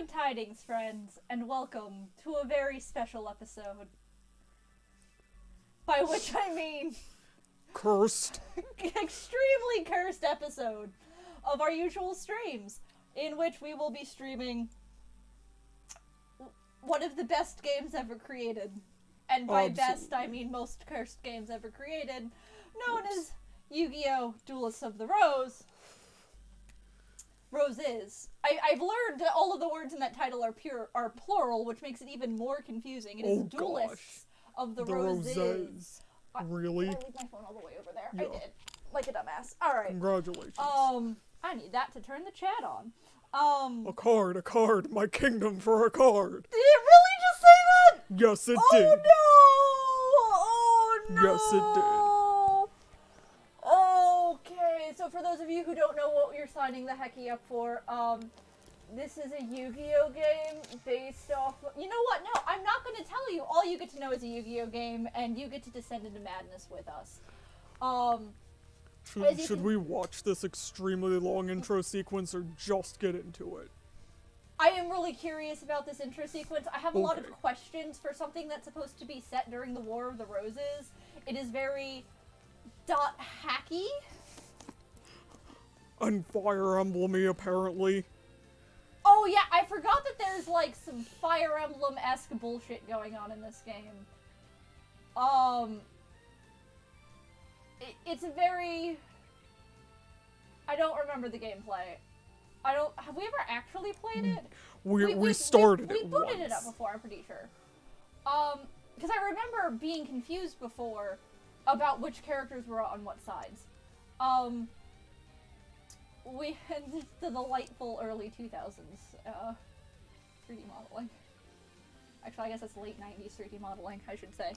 Good tidings, friends, and welcome to a very special episode. By which I mean... Cursed. extremely cursed episode of our usual streams, in which we will be streaming one of the best games ever created. And by best, I mean most cursed games ever created, known as Yu-Gi-Oh! Duelists of the Rose. Roses. I've learned that all of the words in that title are plural, which makes it even more confusing. It is Duelists of the Roses. Really? Did I leave my phone all the way over there? Yeah. I did. Like a dumbass. Alright. Congratulations. I need that to turn the chat on. A card, my kingdom for a card. Did it really just say that? Yes, it Oh, did. no! Oh, no! Yes, it did. Okay, so for those of you who don't know what you're signing the hecky up for, this is a Yu-Gi-Oh! Game based off... You know what? No, I'm not going to tell you. All you get to know is a Yu-Gi-Oh! Game, and you get to descend into madness with us. Should we watch this extremely long intro sequence or just get into it? I am really curious about this intro sequence. I have a lot of questions for something that's supposed to be set during the War of the Roses. It is very... hacky? And Fire Emblem-y, apparently. Oh yeah, I forgot that there's like some Fire Emblem-esque bullshit going on in this game. It's a very... I don't remember the gameplay. Have we ever actually played it? We started it We booted once. it up before, I'm pretty sure. Because I remember being confused before about which characters were on what sides. We had the delightful early 2000s 3D modeling. Actually, I guess it's late 90s 3D modeling, I should say.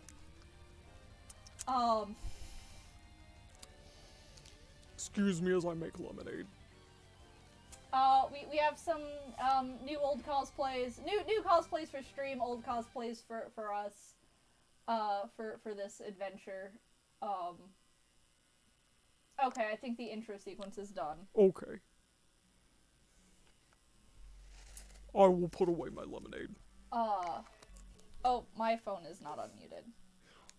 Excuse me as I make lemonade. We have some new old cosplays, new cosplays for stream, old cosplays for us, for this adventure. Okay, I think the intro sequence is done. Okay. I will put away my lemonade. Oh, my phone is not unmuted.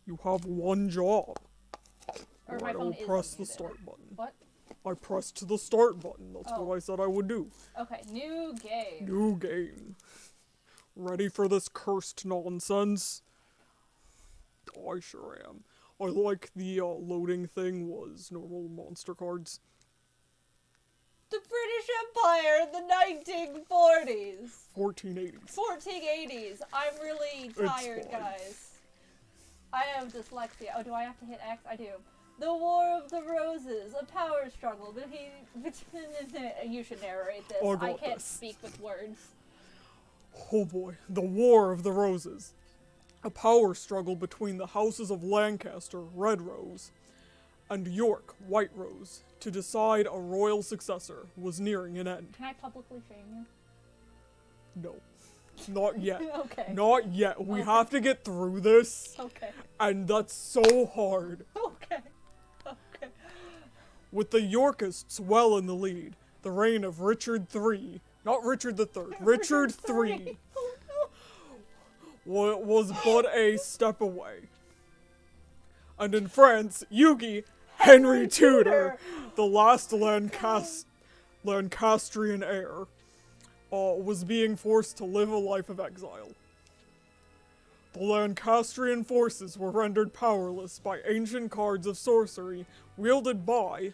You have one job. Or my phone is press the unmuted. start button. What? I pressed the start button. That's what I said I would do. Okay, new game. New game. Ready for this cursed nonsense? I sure am. I like the loading thing was normal monster cards. The British Empire, the 1940s. 1480s. 1480s. I'm really tired, guys. I have dyslexia. Oh, do I have to hit X? I do. The War of the Roses, a power struggle between... You should narrate this. I can't speak with words. Oh boy, the War of the Roses. A power struggle between the houses of Lancaster, Red Rose, and York, White Rose, to decide a royal successor was nearing an end. Can I publicly shame you? No. Not yet. Okay. Not yet. We have to get through this. Okay. And that's so hard. Okay. Okay. With the Yorkists well in the lead, the reign of Richard III, not Richard III, Richard III, was but a step away. And in France, Yugi, Henry Tudor, the last Lancastrian heir, was being forced to live a life of exile. The Lancastrian forces were rendered powerless by ancient cards of sorcery wielded by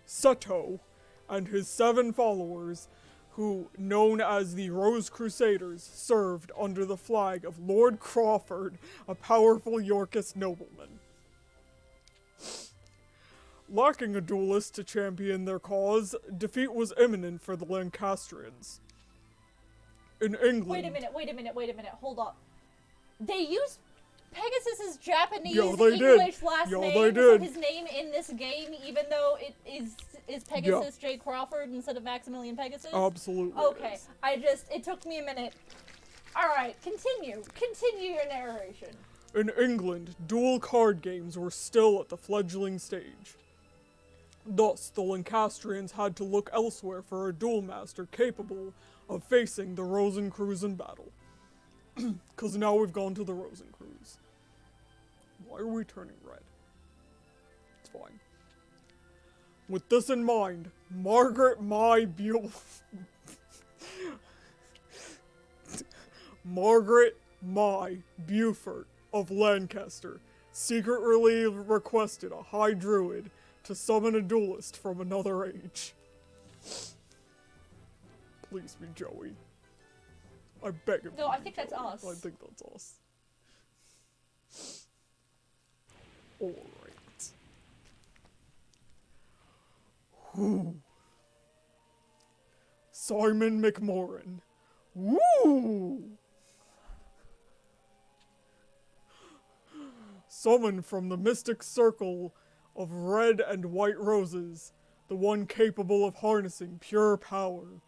Seto and his 7 followers, who, known as the Rose Crusaders, served under the flag of Lord Crawford, a powerful Yorkist nobleman. Lacking a duelist to champion their cause, defeat was imminent for the Lancastrians. In England... Wait a minute, hold up. They used Pegasus's Japanese English last name they for did. his name in this game, even though it is Pegasus J. Crawford instead of Maximilian Pegasus? Absolutely. Okay, it took me a minute. Alright, continue your narration. In England, dual card games were still at the fledgling stage. Thus, the Lancastrians had to look elsewhere for a duel master capable of facing the Rosencrews in battle. Because now we've gone to the Rosencrews. Why are we turning red? It's fine. With this in mind, Margaret My Beaufort of Lancaster secretly requested a high druid to summon a duelist from another age. Please be Joey. I beg of you. No, I think that's us. I think that's us. Alright. Whew. Simon McMoran. Woo! Summoned from the mystic circle of red and white roses, the one capable of harnessing pure power.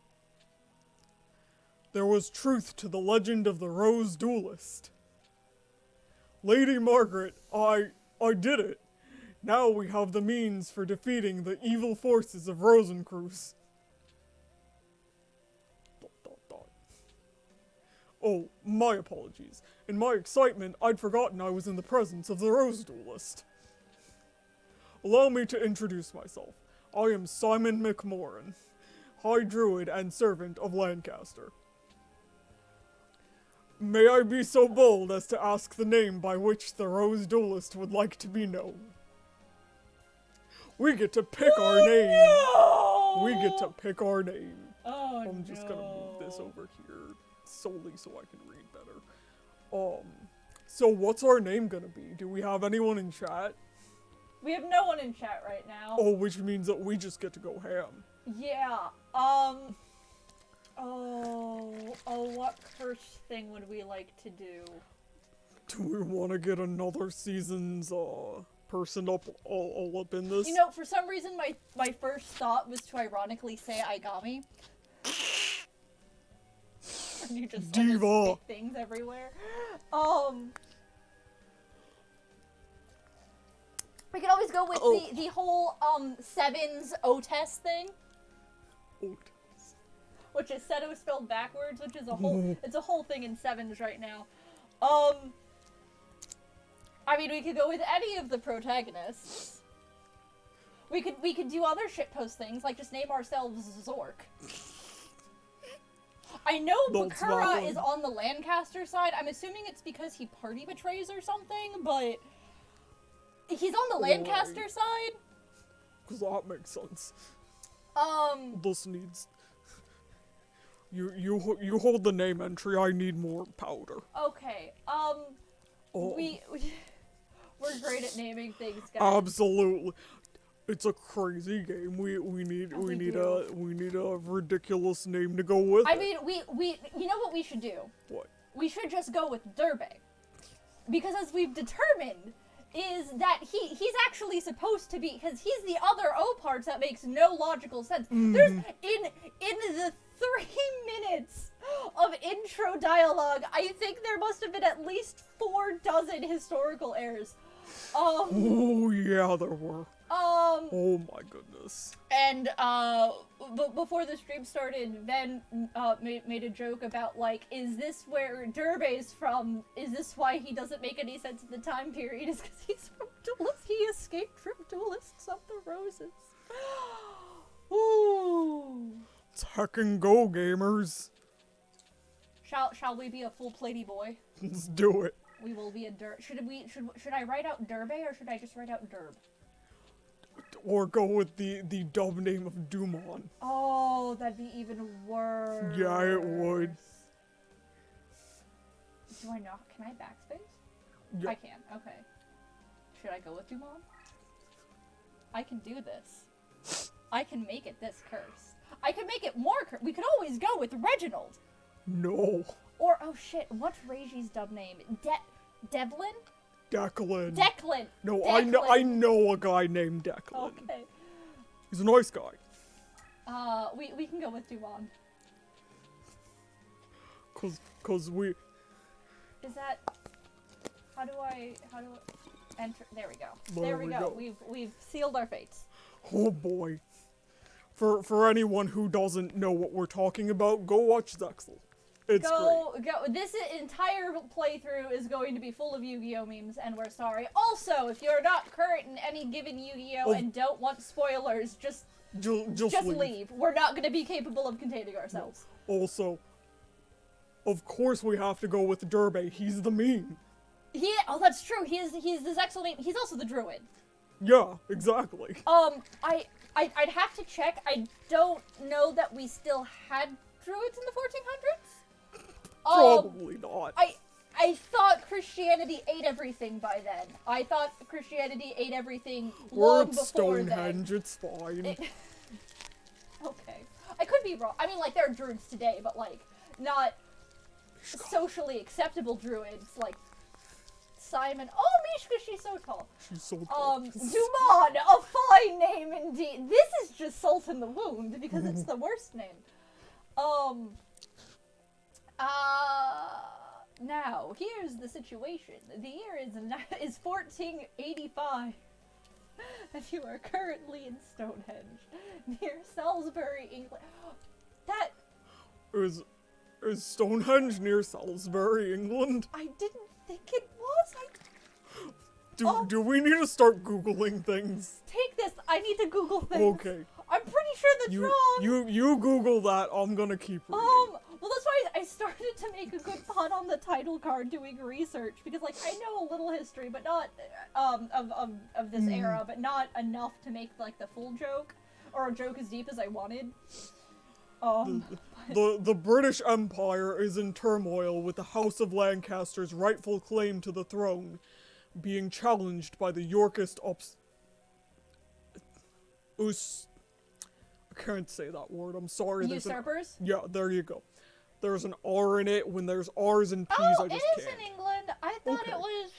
There was truth to the legend of the Rose Duelist. Lady Margaret, I did it. Now we have the means for defeating the evil forces of Rosencrews. ... Oh, my apologies. In my excitement, I'd forgotten I was in the presence of the Rose Duelist. Allow me to introduce myself. I am Simon McMoran, High Druid and Servant of Lancaster. May I be so bold as to ask the name by which the Rose Duelist would like to be known? We get to pick our name. No! We get to pick our name. Oh, I'm just gonna move this over here solely so I can read better. So what's our name gonna be? Do we have anyone in chat? We have no one in chat right now. Oh, which means that we just get to go ham. Yeah, what curse thing would we like to do? Do we want to get another season's, person all up in this? You know, for some reason, my first thought was to ironically say Aigami. And you just Diva! stick things everywhere. We could always go with the whole, Sevens O-test thing. O-test. Which is Seto spelled backwards, which is a whole, it's a whole thing in Sevens right now. I mean, we could go with any of the protagonists. We could do other shitpost things, like just name ourselves Zork. I know Bakura is on the Lancaster side. I'm assuming it's because he party betrays or something, but he's on the Lancaster side. Because that makes sense. This needs... You hold the name entry, I need more powder. Okay, we're great at naming things, guys. Absolutely. It's a crazy game. We need a ridiculous name to go with. I mean, we you know what we should do? What? We should just go with Derbe. Because as we've determined, is that he's actually supposed to be, because he's the other O parts that makes no logical sense. There's in the 3 minutes of intro dialogue, I think there must have been at least 4 dozen historical errors. Oh yeah, there were. Oh my goodness. And before the stream started, Ben made a joke about, like, is this where Derbe's from? Is this why he doesn't make any sense in the time period? Is because he's from Duelists. He escaped from Duelists of the Roses. Ooh. Let's heckin' go, gamers. Shall we be a full platey boy? Let's do it. We will be a should I write out Derbe or should I just write out Derb? Or go with the dub name of Dumon. Oh, that'd be even worse. Yeah, it would. Do I not? Can I backspace? Yeah. I can. Okay. Should I go with Dumon? I can do this. I can make it this cursed. I can make it more cursed. We could always go with Reginald. No. Or, oh shit, what's Reiji's dub name? Devlin? Declan. Declan. No, Declan. I know a guy named Declan. Okay. He's a nice guy. We can go with Dumon. Cause we... Is that... How do I enter? There we go. There we go. We've sealed our fates. Oh boy. For anyone who doesn't know what we're talking about, go watch Zexel. It's great. This entire playthrough is going to be full of Yu-Gi-Oh memes, and we're sorry. Also, if you're not current in any given Yu-Gi-Oh and don't want spoilers, just leave. We're not going to be capable of containing ourselves. Also, of course we have to go with Derbe. He's the meme. Oh, that's true. He's this excellent. He's also the druid. Yeah, exactly. I'd have to check. I don't know that we still had druids in the 1400s. Probably not. I thought Christianity ate everything by then. I thought Christianity ate everything long before Stonehenge, then. it's fine. Okay. I could be wrong. I mean, like, there are druids today, but, like, not socially acceptable druids, like Simon. Oh, Mishka, she's so tall. She's so tall. Dumon, a fine name indeed. This is just salt in the wound, because it's the worst name. Now, here's the situation. The year is 1485, and you are currently in Stonehenge, near Salisbury, England. That... Is Stonehenge near Salisbury, England? I didn't think it was. Do we need to start Googling things? Take this. I need to Google things. Okay. I'm pretty sure that's wrong. You Google that. I'm gonna keep reading. Well, that's why I started to make a good pun on the title card doing research, because, like, I know a little history, but not, of this era, but not enough to make, like, the full joke, or a joke as deep as I wanted. The British Empire is in turmoil, with the House of Lancaster's rightful claim to the throne being challenged by the Yorkist I can't say that word, I'm sorry. Usurpers? Yeah, there you go. There's an R in it. When there's R's and P's, I just can't. Oh, it is in England. I thought it was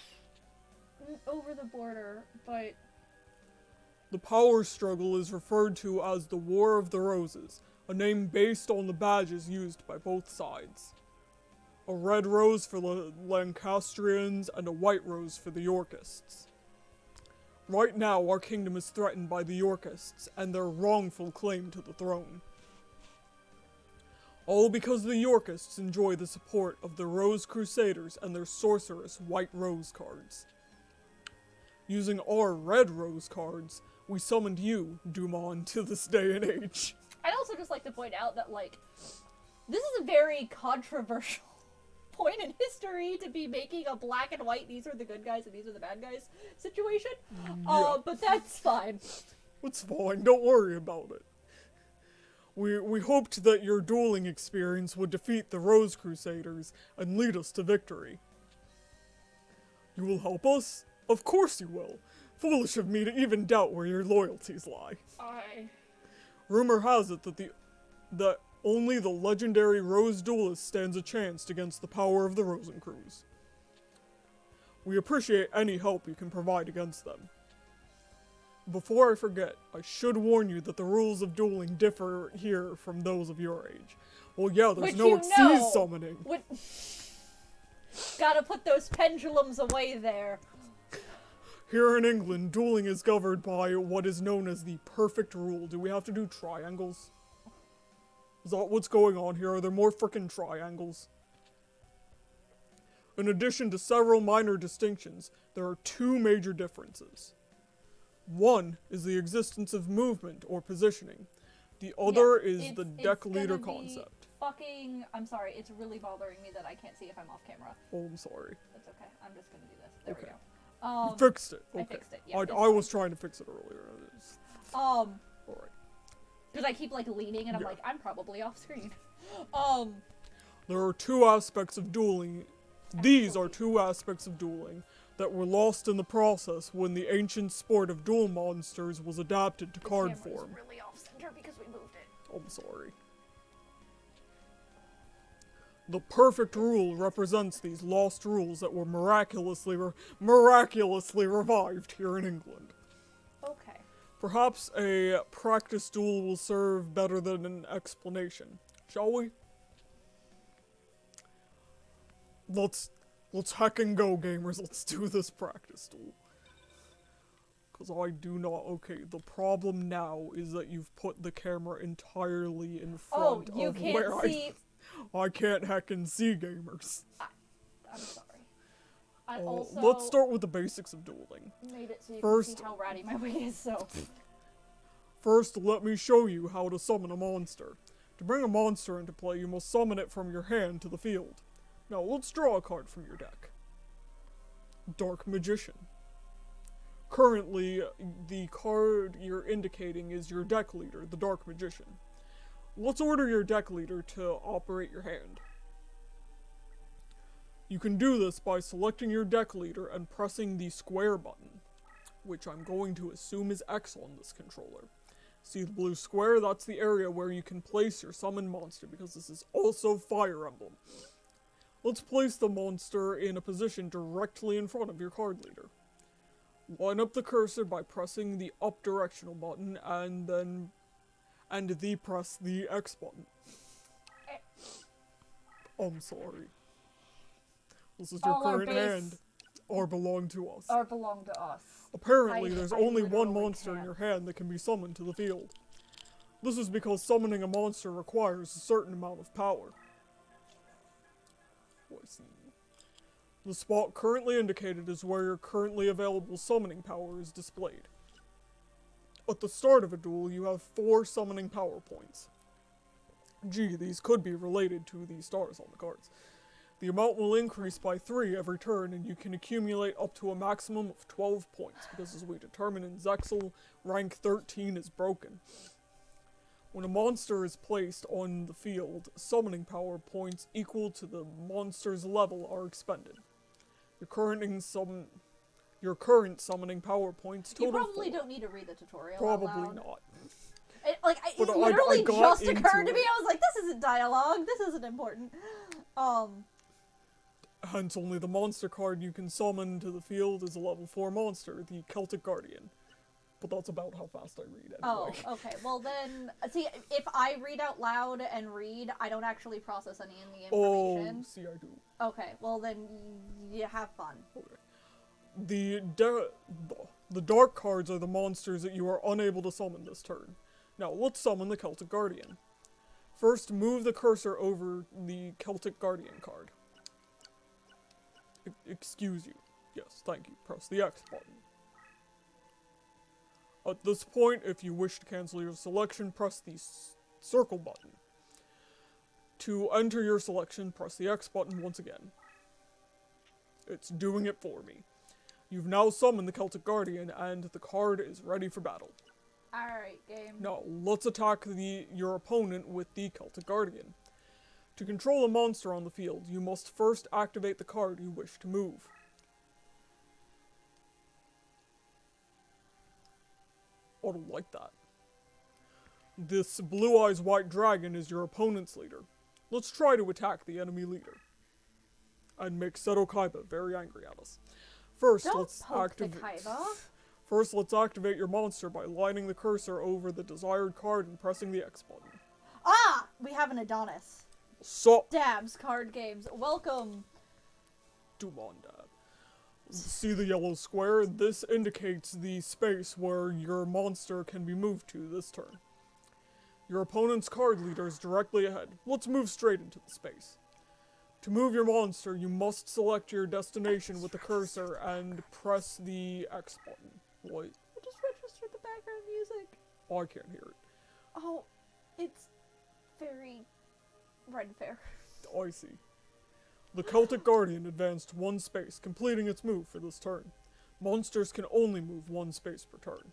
over the border, but... The power struggle is referred to as the War of the Roses, a name based on the badges used by both sides. A red rose for the Lancastrians and a white rose for the Yorkists. Right now, our kingdom is threatened by the Yorkists and their wrongful claim to the throne. All because the Yorkists enjoy the support of the Rose Crusaders and their sorcerous White Rose cards. Using our Red Rose cards, we summoned you, Dumon, to this day and age. I'd also just like to point out that, like, this is a very controversial point in history to be making a black and white, these are the good guys and these are the bad guys situation. Yeah. But that's fine. It's fine, don't worry about it. We hoped that your dueling experience would defeat the Rose Crusaders and lead us to victory. You will help us? Of course you will. Foolish of me to even doubt where your loyalties lie. Rumor has it that only the legendary Rose Duelist stands a chance against the power of the Rosencrews. We appreciate any help you can provide against them. Before I forget, I should warn you that the rules of dueling differ here from those of your age. Well, yeah, there's no Xyz summoning. Gotta put those pendulums away there. Here in England, dueling is governed by what is known as the perfect rule. Do we have to do triangles? Is that what's going on here? Are there more frickin' triangles? In addition to several minor distinctions, there are two major differences. One is the existence of movement or positioning. The other is the deck leader concept. I'm sorry, it's really bothering me that I can't see if I'm off camera. Oh, I'm sorry. That's okay. I'm just gonna do this. There we go. You fixed it. Okay. I fixed it. Yeah. I was trying to fix it earlier. Alright. Alright. Because I keep, like, leaning and I'm like, I'm probably off screen. There are two aspects of dueling. These are two aspects of dueling that were lost in the process when the ancient sport of duel monsters was adapted to card form. It's really off center because we moved it. I'm sorry. The perfect rule represents these lost rules that were miraculously revived here in England. Okay. Perhaps a practice duel will serve better than an explanation. Shall we? Let's heckin' go, gamers. Let's do this practice duel. Because I do not. Okay, the problem now is that you've put the camera entirely in front Oh, you of can't where see. I can't heckin' see gamers. I'm sorry. I also Let's start with the basics of dueling. made it so you First- can see how ratty my wig is, so. First, let me show you how to summon a monster. To bring a monster into play, you must summon it from your hand to the field. Now, let's draw a card from your deck. Dark Magician. Currently, the card you're indicating is your deck leader, the Dark Magician. Let's order your deck leader to operate your hand. You can do this by selecting your deck leader and pressing the square button, which I'm going to assume is X on this controller. See the blue square? That's the area where you can place your summoned monster, because this is also Fire Emblem. Let's place the monster in a position directly in front of your card leader. Line up the cursor by pressing the up directional button and press the X button. I'm sorry. This is your All our current hand. Or belong to us. Or belong to us. Apparently, there's I only one literally monster in can't. your hand that can be summoned to the field. This is because summoning a monster requires a certain amount of power. Let's see. The spot currently indicated is where your currently available summoning power is displayed. At the start of a duel, you have 4 summoning power points. Gee, these could be related to the stars on the cards. The amount will increase by 3 every turn, and you can accumulate up to a maximum of 12 points, because as we determined in Zexal, rank 13 is broken. When a monster is placed on the field, summoning power points equal to the monster's level are expended. Your current summoning power points total You probably 4. don't need to read the tutorial Probably out loud. not. It But I literally got just into occurred to me. it. I was like, this isn't dialogue. This isn't important. Hence, only the monster card you can summon to the field is a level 4 monster, the Celtic Guardian. But that's about how fast I read anyway. Oh, okay. Well then, see, if I read out loud and read, I don't actually process any of the information. Oh, see, I do. Okay, well then, you have fun. Okay. The dark cards are the monsters that you are unable to summon this turn. Now, let's summon the Celtic Guardian. First, move the cursor over the Celtic Guardian card. Excuse you. Yes, thank you. Press the X button. At this point, if you wish to cancel your selection, press the circle button. To enter your selection, press the X button once again. It's doing it for me. You've now summoned the Celtic Guardian, and the card is ready for battle. Alright, game. Now, let's attack your opponent with the Celtic Guardian. To control a monster on the field, you must first activate the card you wish to move. I don't like that. This Blue Eyes White Dragon is your opponent's leader. Let's try to attack the enemy leader. And make Seto Kaiba very angry at us. First, Don't let's poke the activate... Kaiba. First, let's activate your monster by lining the cursor over the desired card and pressing the X button. Ah! We have an Adonis. So, Dabs card games. Welcome. Dumondab. See the yellow square? This indicates the space where your monster can be moved to this turn. Your opponent's card leader is directly ahead. Let's move straight into the space. To move your monster, you must select your destination with the cursor and press the X button. What? I just registered the background music. Oh, I can't hear it. Oh, it's very red fair. Oh, I see. The Celtic Guardian advanced 1 space, completing its move for this turn. Monsters can only move 1 space per turn.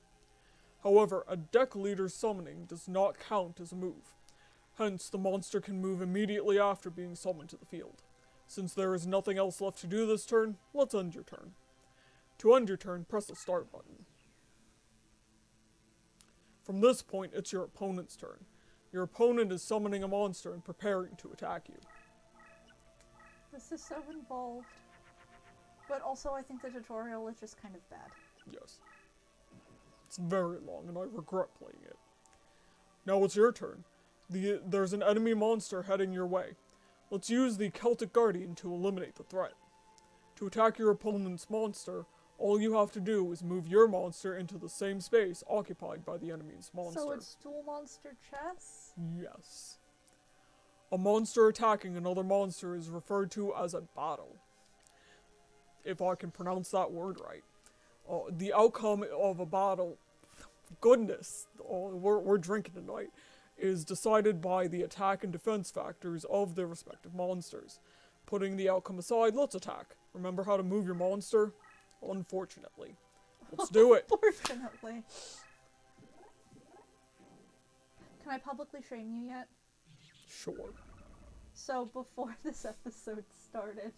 However, a deck leader's summoning does not count as a move. Hence, the monster can move immediately after being summoned to the field. Since there is nothing else left to do this turn, let's end your turn. To end your turn, press the start button. From this point, it's your opponent's turn. Your opponent is summoning a monster and preparing to attack you. This is so involved. But also, I think the tutorial is just kind of bad. Yes. It's very long, and I regret playing it. Now it's your turn. There's an enemy monster heading your way. Let's use the Celtic Guardian to eliminate the threat. To attack your opponent's monster, All you have to do is move your monster into the same space occupied by the enemy's monster. So it's dual monster chess? Yes. A monster attacking another monster is referred to as a battle. If I can pronounce that word right. The outcome of a battle, goodness, we're drinking tonight, is decided by the attack and defense factors of their respective monsters. Putting the outcome aside, let's attack. Remember how to move your monster? Unfortunately. Let's do it. Unfortunately. Can I publicly shame you yet? Sure. So before this episode started,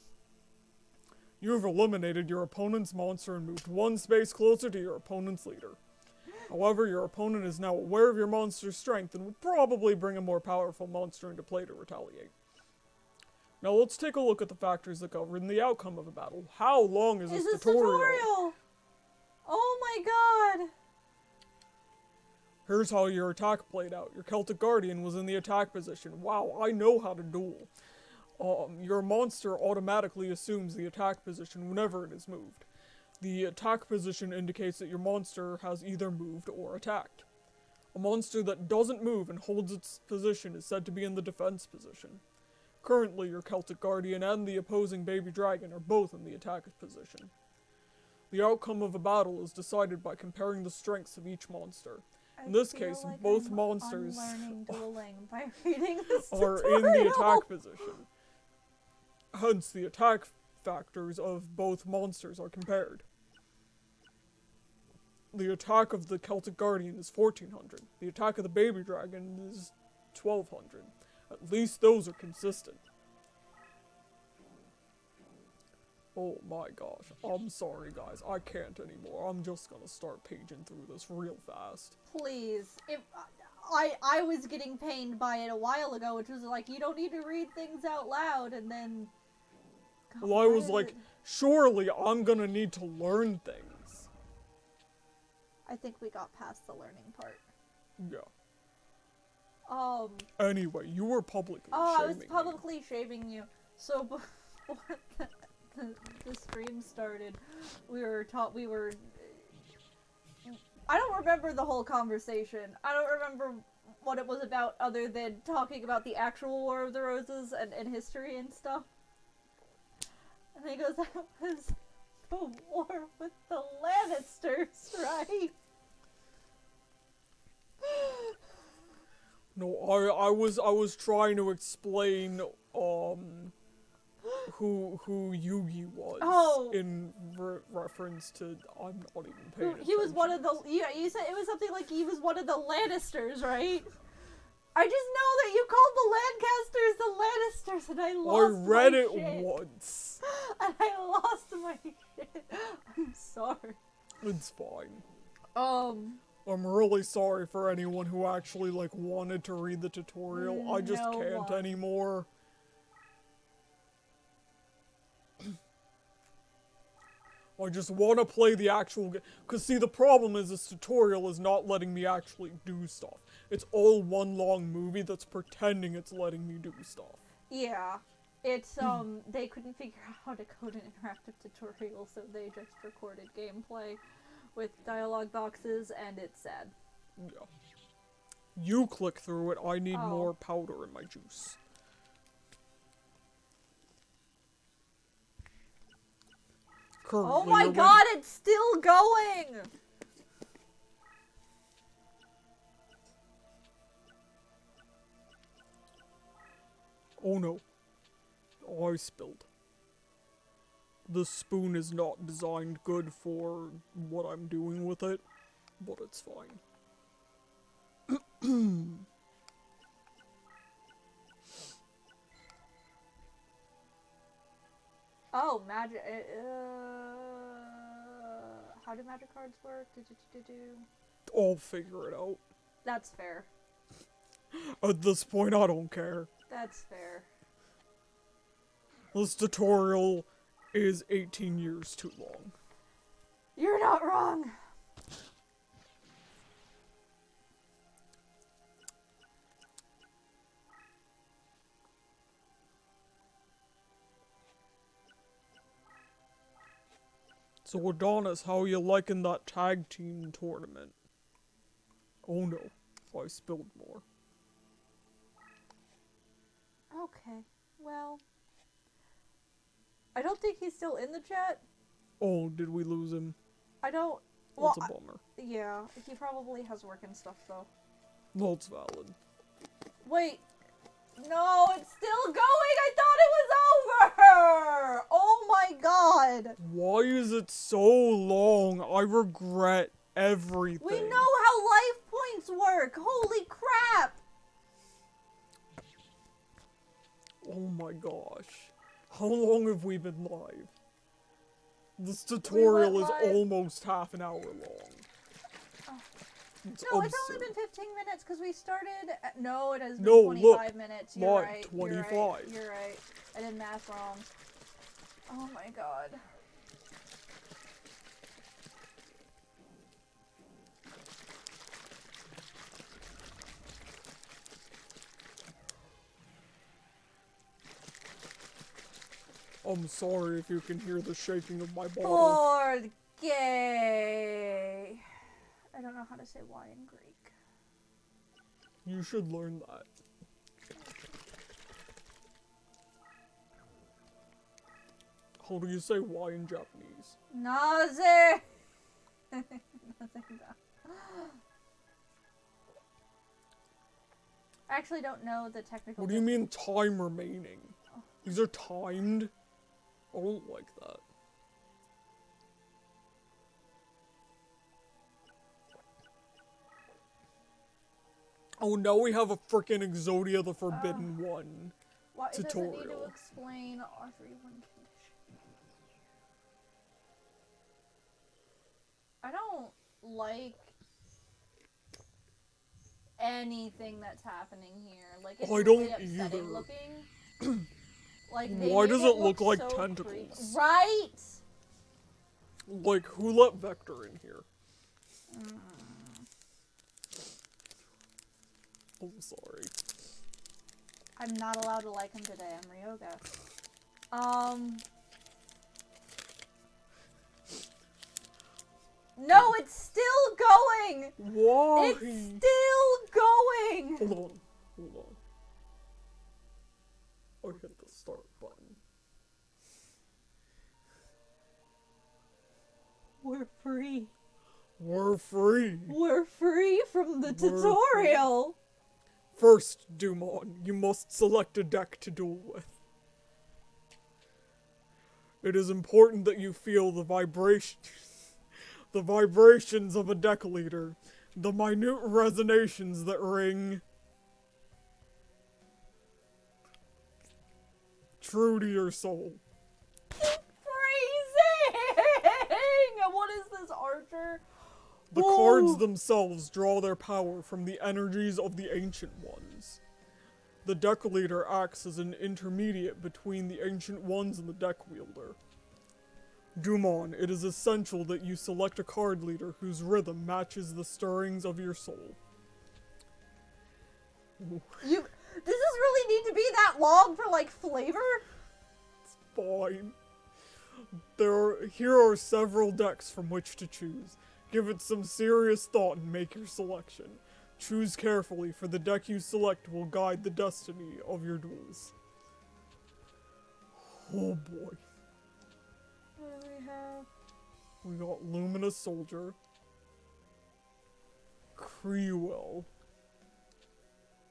You've eliminated your opponent's monster and moved one space closer to your opponent's leader. However, your opponent is now aware of your monster's strength and would probably bring a more powerful monster into play to retaliate. Now let's take a look at the factors that govern the outcome of a battle. How long is this tutorial? Oh my god! Here's how your attack played out. Your Celtic Guardian was in the attack position. Wow, I know how to duel. Your monster automatically assumes the attack position whenever it is moved. The attack position indicates that your monster has either moved or attacked. A monster that doesn't move and holds its position is said to be in the defense position. Currently, your Celtic Guardian and the opposing baby dragon are both in the attack position. The outcome of a battle is decided by comparing the strengths of each monster. In this case, like both I'm monsters unlearning dueling by reading this are tutorial. in the attack position. Hence, the attack factors of both monsters are compared. The attack of the Celtic Guardian is 1400. The attack of the baby dragon is 1200. At least those are consistent. Oh my gosh. I'm sorry, guys. I can't anymore. I'm just gonna start paging through this real fast. Please. I was getting pained by it a while ago, which was like, you don't need to read things out loud, and then... God, Well, I was like, surely I'm gonna need to learn things. I think we got past the learning part. Yeah. Anyway, you were publicly shaming I was publicly shaming you. So before the stream started, we were I don't remember the whole conversation. I don't remember what it was about other than talking about the actual War of the Roses and history and stuff. And he goes, that was the war with the Lannisters, right? No, I was trying to explain who Yugi was in reference to I'm not even paying attention. He was one of the you said it was something like he was one of the Lannisters, right? I just know that you called the Lancasters the Lannisters, and I lost my shit. I read it once. And I lost my shit. I'm sorry. It's fine. I'm really sorry for anyone who actually, like, wanted to read the tutorial. I just can't anymore. I just want to play the actual game. Because, see, the problem is this tutorial is not letting me actually do stuff. It's all one long movie that's pretending it's letting me do stuff. Yeah. It's, they couldn't figure out how to code an interactive tutorial, so they just recorded gameplay with dialogue boxes, and it's sad. Yeah. You click through it, I need more powder in my juice. Currently, oh my god, it's still going! Oh no. I spilled. The spoon is not designed good for what I'm doing with it, but it's fine. Oh, magic. How do magic cards work? I'll figure it out. That's fair. At this point, I don't care. That's fair. This tutorial is 18 years too long. You're not wrong! So Adonis, how you liking that tag team tournament? Oh no, I spilled more. Okay, well, I don't think he's still in the chat. Oh, did we lose him? I don't. Well, That's a bummer. yeah, he probably has work and stuff though. No, it's valid. Wait, no, it's still going. I thought it was over. Oh my god. Why is it so long? I regret everything. We know how life points work. Holy crap. Oh my gosh. How long have we been live? This tutorial is live. almost half an hour long. It's No, absurd. it's only been 15 minutes because we started. No, it has been No, 25 look, minutes. You're mine, right. 25. You're right. I did math wrong. Oh my god. I'm sorry if you can hear the shaking of my body. Bored gay. I don't know how to say Y in Greek. You should learn that. How do you say Y in Japanese? Naze. I actually don't know the technical. What do you mean time remaining? These are timed? I don't like that. Oh, now we have a frickin' Exodia the Forbidden One Why does it need tutorial. to explain R31 condition? I don't like anything that's happening here. Like, it's I really don't upsetting either. looking. Like, they Why made does it look like so tentacles? creepy. Right? Like, who let Vector in here? I'm sorry. I'm not allowed to like him today. I'm Ryoga. No, it's still going! Why? It's still going! Hold on. Hold on. I hit the start button. We're free. We're free. We're free from the We're tutorial. First, Dumon, you must select a deck to duel with. It is important that you feel the vibrations of a deck leader, the minute resonations that ring true to your soul. Freezing! What is this, Archer? The Whoa. cards themselves draw their power from the energies of the Ancient Ones. The deck leader acts as an intermediate between the Ancient Ones and the deck wielder. Dumon, it is essential that you select a card leader whose rhythm matches the stirrings of your soul. Does this really need to be that long for, like, flavor? Fine. Here are several decks from which to choose. Give it some serious thought and make your selection. Choose carefully, for the deck you select will guide the destiny of your duels. Oh boy. What do we have? We got Luminous Soldier, Crewell,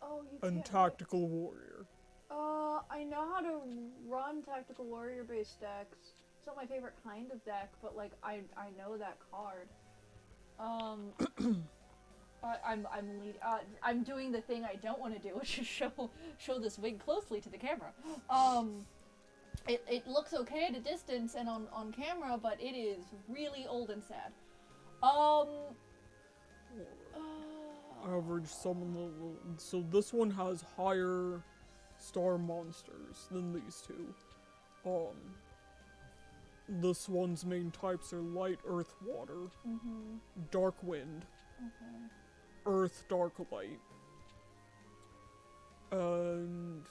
Oh, you and can't. Tactical Warrior. I know how to run Tactical Warrior based decks. It's not my favorite kind of deck, but like I know that card. I'm doing the thing I don't want to do, which is show this wig closely to the camera. It looks okay at a distance and on camera, but it is really old and sad. Average summon level. So this one has higher star monsters than these two. This one's main types are light, earth, water, dark wind, earth, dark, light, and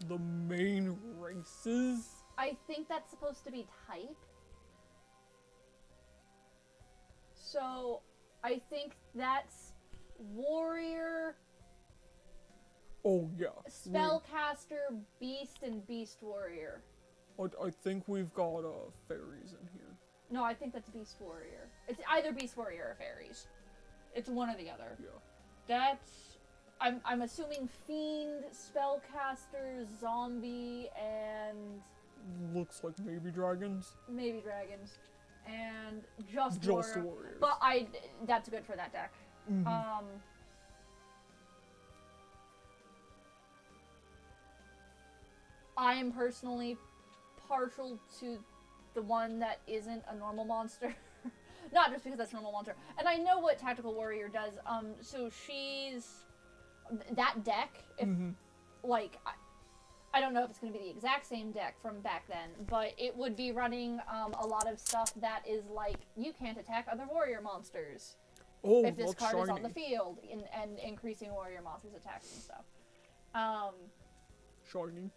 the main races. I think that's supposed to be type. So, I think that's warrior, Oh, yeah. spellcaster, beast, and beast warrior. I think we've got, fairies in here. No, I think that's beast warrior. It's either beast warrior or fairies. It's one or the other. Yeah. That's... I'm assuming fiend, spellcaster, zombie, and... Looks like maybe dragons. maybe dragons. And just Just warrior. warriors. But that's good for that deck. Mhm. I'm personally partial to the one that isn't a normal monster. Not just because that's a normal monster. And I know what Tactical Warrior does. So she's... That deck, if, like... I don't know if it's going to be the exact same deck from back then, but it would be running a lot of stuff that is like, you can't attack other warrior monsters. Oh, If this that's card shiny. is on the field, and increasing warrior monsters' attacks and stuff. Shiny.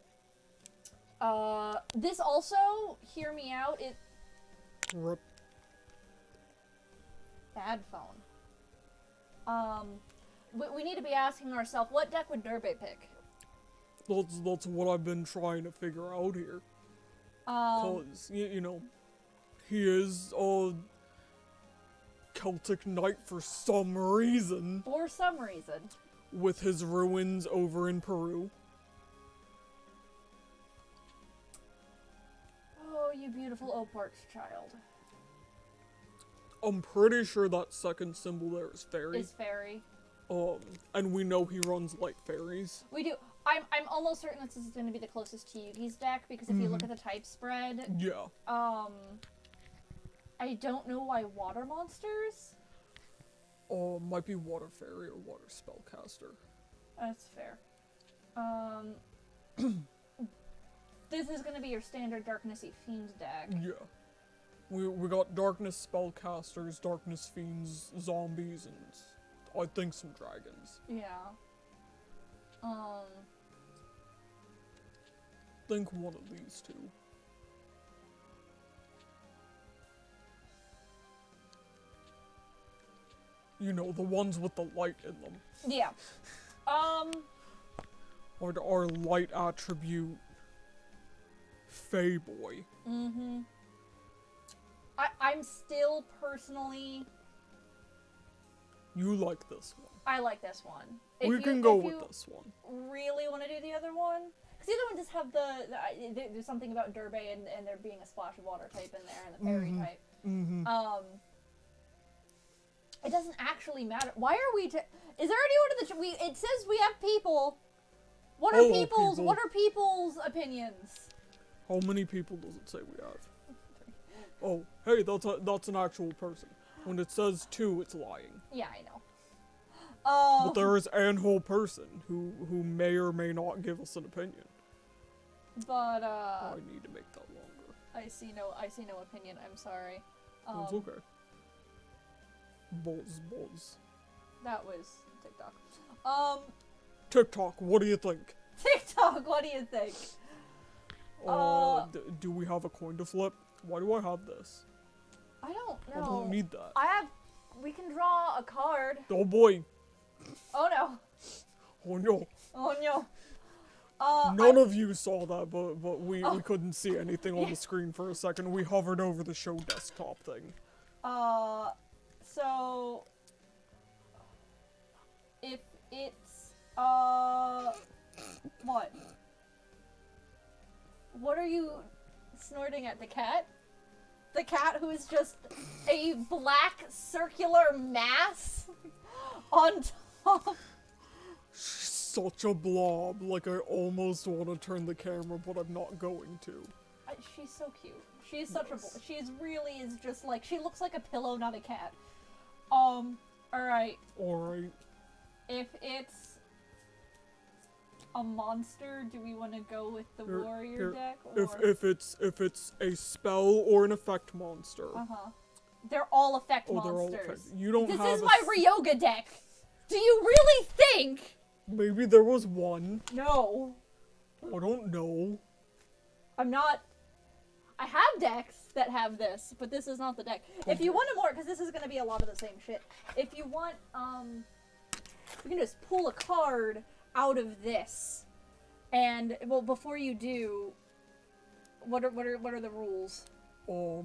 This also, hear me out, it... Rip. Bad phone. We need to be asking ourselves, what deck would Derbe pick? That's what I've been trying to figure out here. Cause, you know, he is a Celtic Knight for some reason. For some reason. With his ruins over in Peru. Oh, you beautiful Opark's child. I'm pretty sure that second symbol there is fairy. Is fairy. And we know he runs light fairies. We do. I'm almost certain this is going to be the closest to Yugi's deck, because if you look at the type spread, Yeah. I don't know why water monsters? Might be water fairy or water spellcaster. That's fair. This is going to be your standard Darknessy Fiend deck. Yeah. We got darkness spellcasters, darkness fiends, zombies, and I think some dragons. Yeah. Think one of these two. You know, the ones with the light in them. Yeah. Or our light attribute Fey Boy. I'm still personally... You like this one. I like this one. We can go with this one. Really want to do the other one? Because the other one just have there's something about Derbe and there being a splash of water type in there and the fairy type. It doesn't actually matter. Why are we? Is there anyone in the it says we have people. What are people's? people. What are people's opinions? How many people does it say we have? Oh, hey, that's an actual person. When it says 2, it's lying. Yeah, I know. But there is an whole person who may or may not give us an opinion. But I need to make that longer. I see no opinion. I'm sorry. That's okay. Buzz. That was TikTok. TikTok, what do you think? TikTok, what do you think? Do we have a coin to flip? Why do I have this? I don't know. I don't need that. We can draw a card. Oh boy. Oh no. Oh no. Oh no. None of you saw that, but we couldn't see anything on the screen for a second. We hovered over the show desktop thing. So if it's what? What are you snorting at? The cat? The cat who is just a black circular mass on top. Such a blob. Like, I almost want to turn the camera, but I'm not going to. She's so cute. She's such a... She's really is just like... She looks like a pillow, not a cat. Alright. Alright. If it's a monster, do we want to go with the warrior deck? Or... If it's a spell or an effect monster. They're all effect monsters. They're all effect. You don't this have is my Ryoga deck! Do you really think? Maybe there was one. No. I don't know. I'm not... I have decks that have this, but this is not the deck. If you want more, because this is going to be a lot of the same shit. If you want, you can just pull a card out of this, and well, before you do, what are the rules? I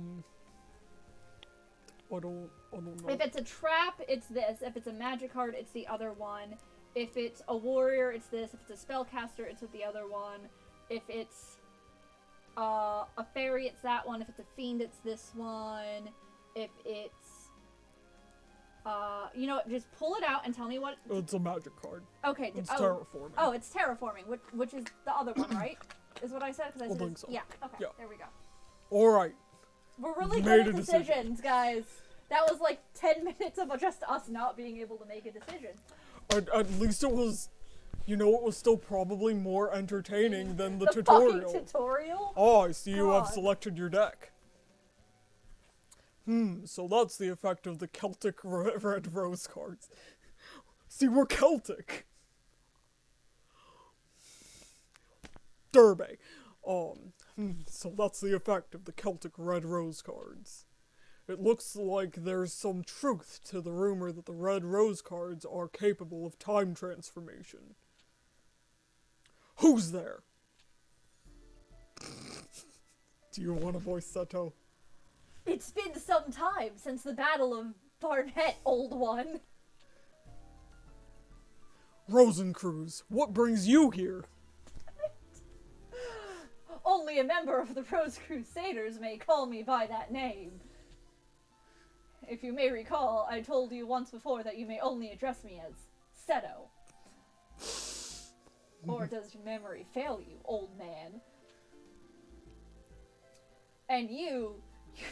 don't know. If it's a trap, it's this. If it's a magic card, it's the other one. If it's a warrior, it's this. If it's a spellcaster, it's with the other one. If it's a fairy, it's that one. If it's a fiend, it's this one. If it's you know, just pull it out and tell me what. It's a magic card. Okay. It's terraforming. Oh, it's terraforming, which is the other one, right? Is what I said? Because I said think so. Yeah. Okay. Yeah. There we go. All right. We're really Made good a at decisions, guys. That was like 10 minutes of just us not being able to make a decision. At least it was, you know, it was still probably more entertaining than the The tutorial. fucking tutorial? Oh, I see you have God. selected your deck. So that's the effect of the Celtic red rose cards. See, we're Celtic. Derby. So that's the effect of the Celtic red rose cards. It looks like there's some truth to the rumor that the red rose cards are capable of time transformation. Who's there? Do you want to voice Seto? It's been some time since the Battle of Barnet, old one. Rosencruz, what brings you here? Only a member of the Rose Crusaders may call me by that name. If you may recall, I told you once before that you may only address me as Seto. Or does your memory fail you, old man? And you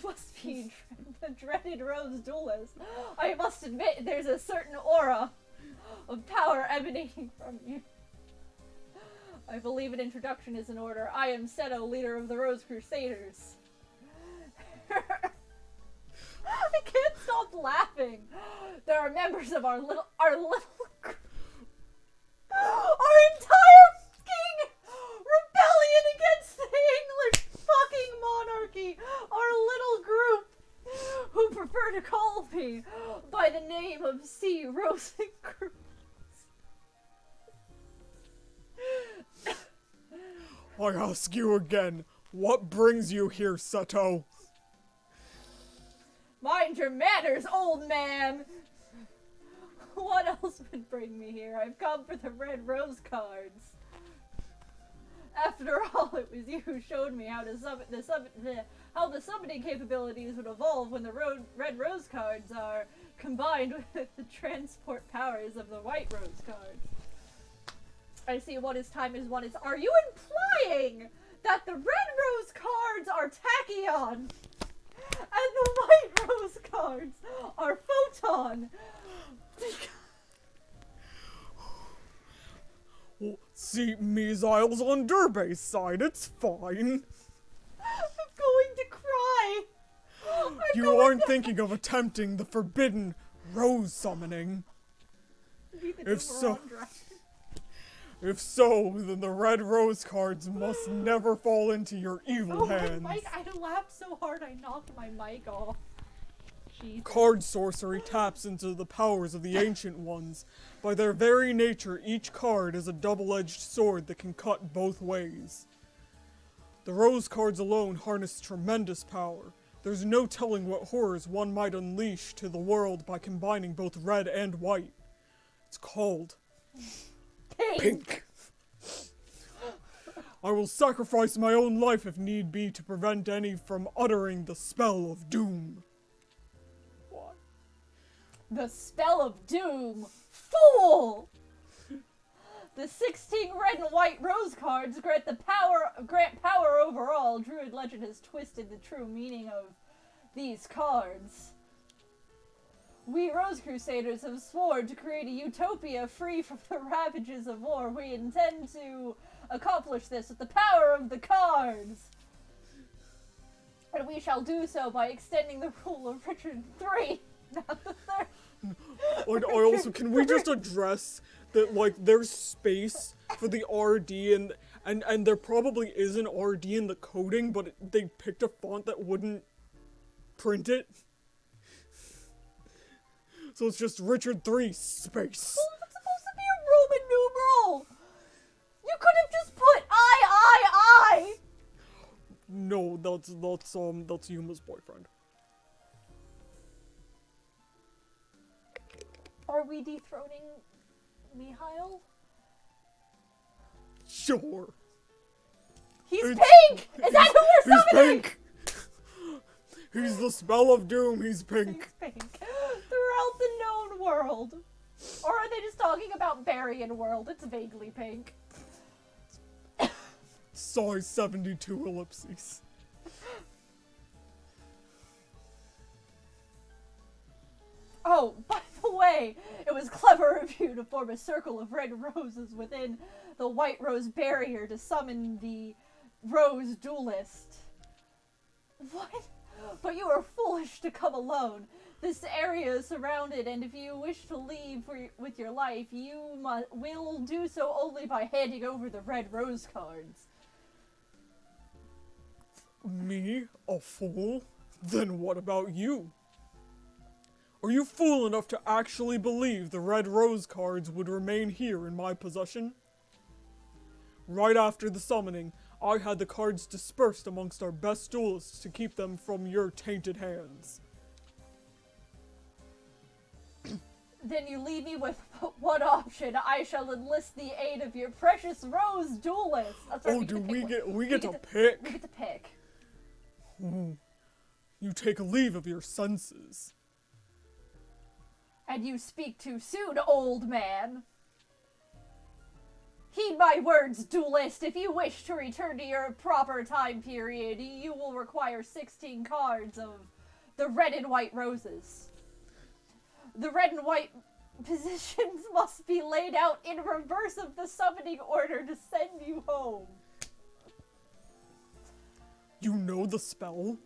must be the dreaded Rose Duelist. I must admit, there's a certain aura of power emanating from you. I believe an introduction is in order. I am Seto, leader of the Rose Crusaders. I can't stop laughing. There are members of our little our entire fucking rebellion against the English fucking monarchy. Our little group who prefer to call me by the name of C. Rosencruz. I ask you again, what brings you here, Seto? Mind your manners, old man! What else would bring me here? I've come for the red rose cards. After all, it was you who showed me how to how the summoning capabilities would evolve when the red rose cards are combined with the transport powers of the white rose cards. I see what is time is one is. Are you implying that the red rose cards are tachyon and the white rose cards are photon? Well, see, Measile's on Derby's side, it's fine. I'm going to cry. You aren't thinking of attempting the forbidden rose summoning. If so, then the red rose cards must never fall into your evil hands. My mic, I laughed so hard I knocked my mic off. Jesus. Card sorcery taps into the powers of the Ancient Ones. By their very nature, each card is a double-edged sword that can cut both ways. The rose cards alone harness tremendous power. There's no telling what horrors one might unleash to the world by combining both red and white. It's called Pink. I will sacrifice my own life if need be to prevent any from uttering the spell of doom. What? The spell of doom? Fool! The 16 red and white rose cards grant power over all. Druid legend has twisted the true meaning of these cards. We Rose Crusaders have sworn to create a utopia free from the ravages of war. We intend to accomplish this with the power of the cards. And we shall do so by extending the rule of Richard III, not the third. I also, can we just address that, like, there's space for the RD And there probably is an RD in the coding, but they picked a font that wouldn't print it. So it's just Richard 3 space. Well, if it's supposed to be a Roman numeral, you could have just put I. No, that's Yuma's boyfriend. Are we dethroning Mihail? Sure. He's pink! Is that who we're He's summoning? pink! He's the spell of doom, he's pink. He's pink. Throughout the known world. Or are they just talking about Barian world? It's vaguely pink. Size 72 ellipses. Oh, by the way, it was clever of you to form a circle of red roses within the white rose barrier to summon the rose duelist. What? But you are foolish to come alone. This area is surrounded, and if you wish to leave with your life, you will do so only by handing over the red rose cards. Me? A fool? Then what about you? Are you fool enough to actually believe the red rose cards would remain here in my possession? Right after the summoning, I had the cards dispersed amongst our best duelists to keep them from your tainted hands. Then you leave me with one option. I shall enlist the aid of your precious rose duelist. Oh, do we get to pick? We get to pick. Ooh. You take leave of your senses. And you speak too soon, old man. Heed my words, duelist. If you wish to return to your proper time period, you will require 16 cards of the red and white roses. The red and white positions must be laid out in reverse of the summoning order to send you home. You know the spell?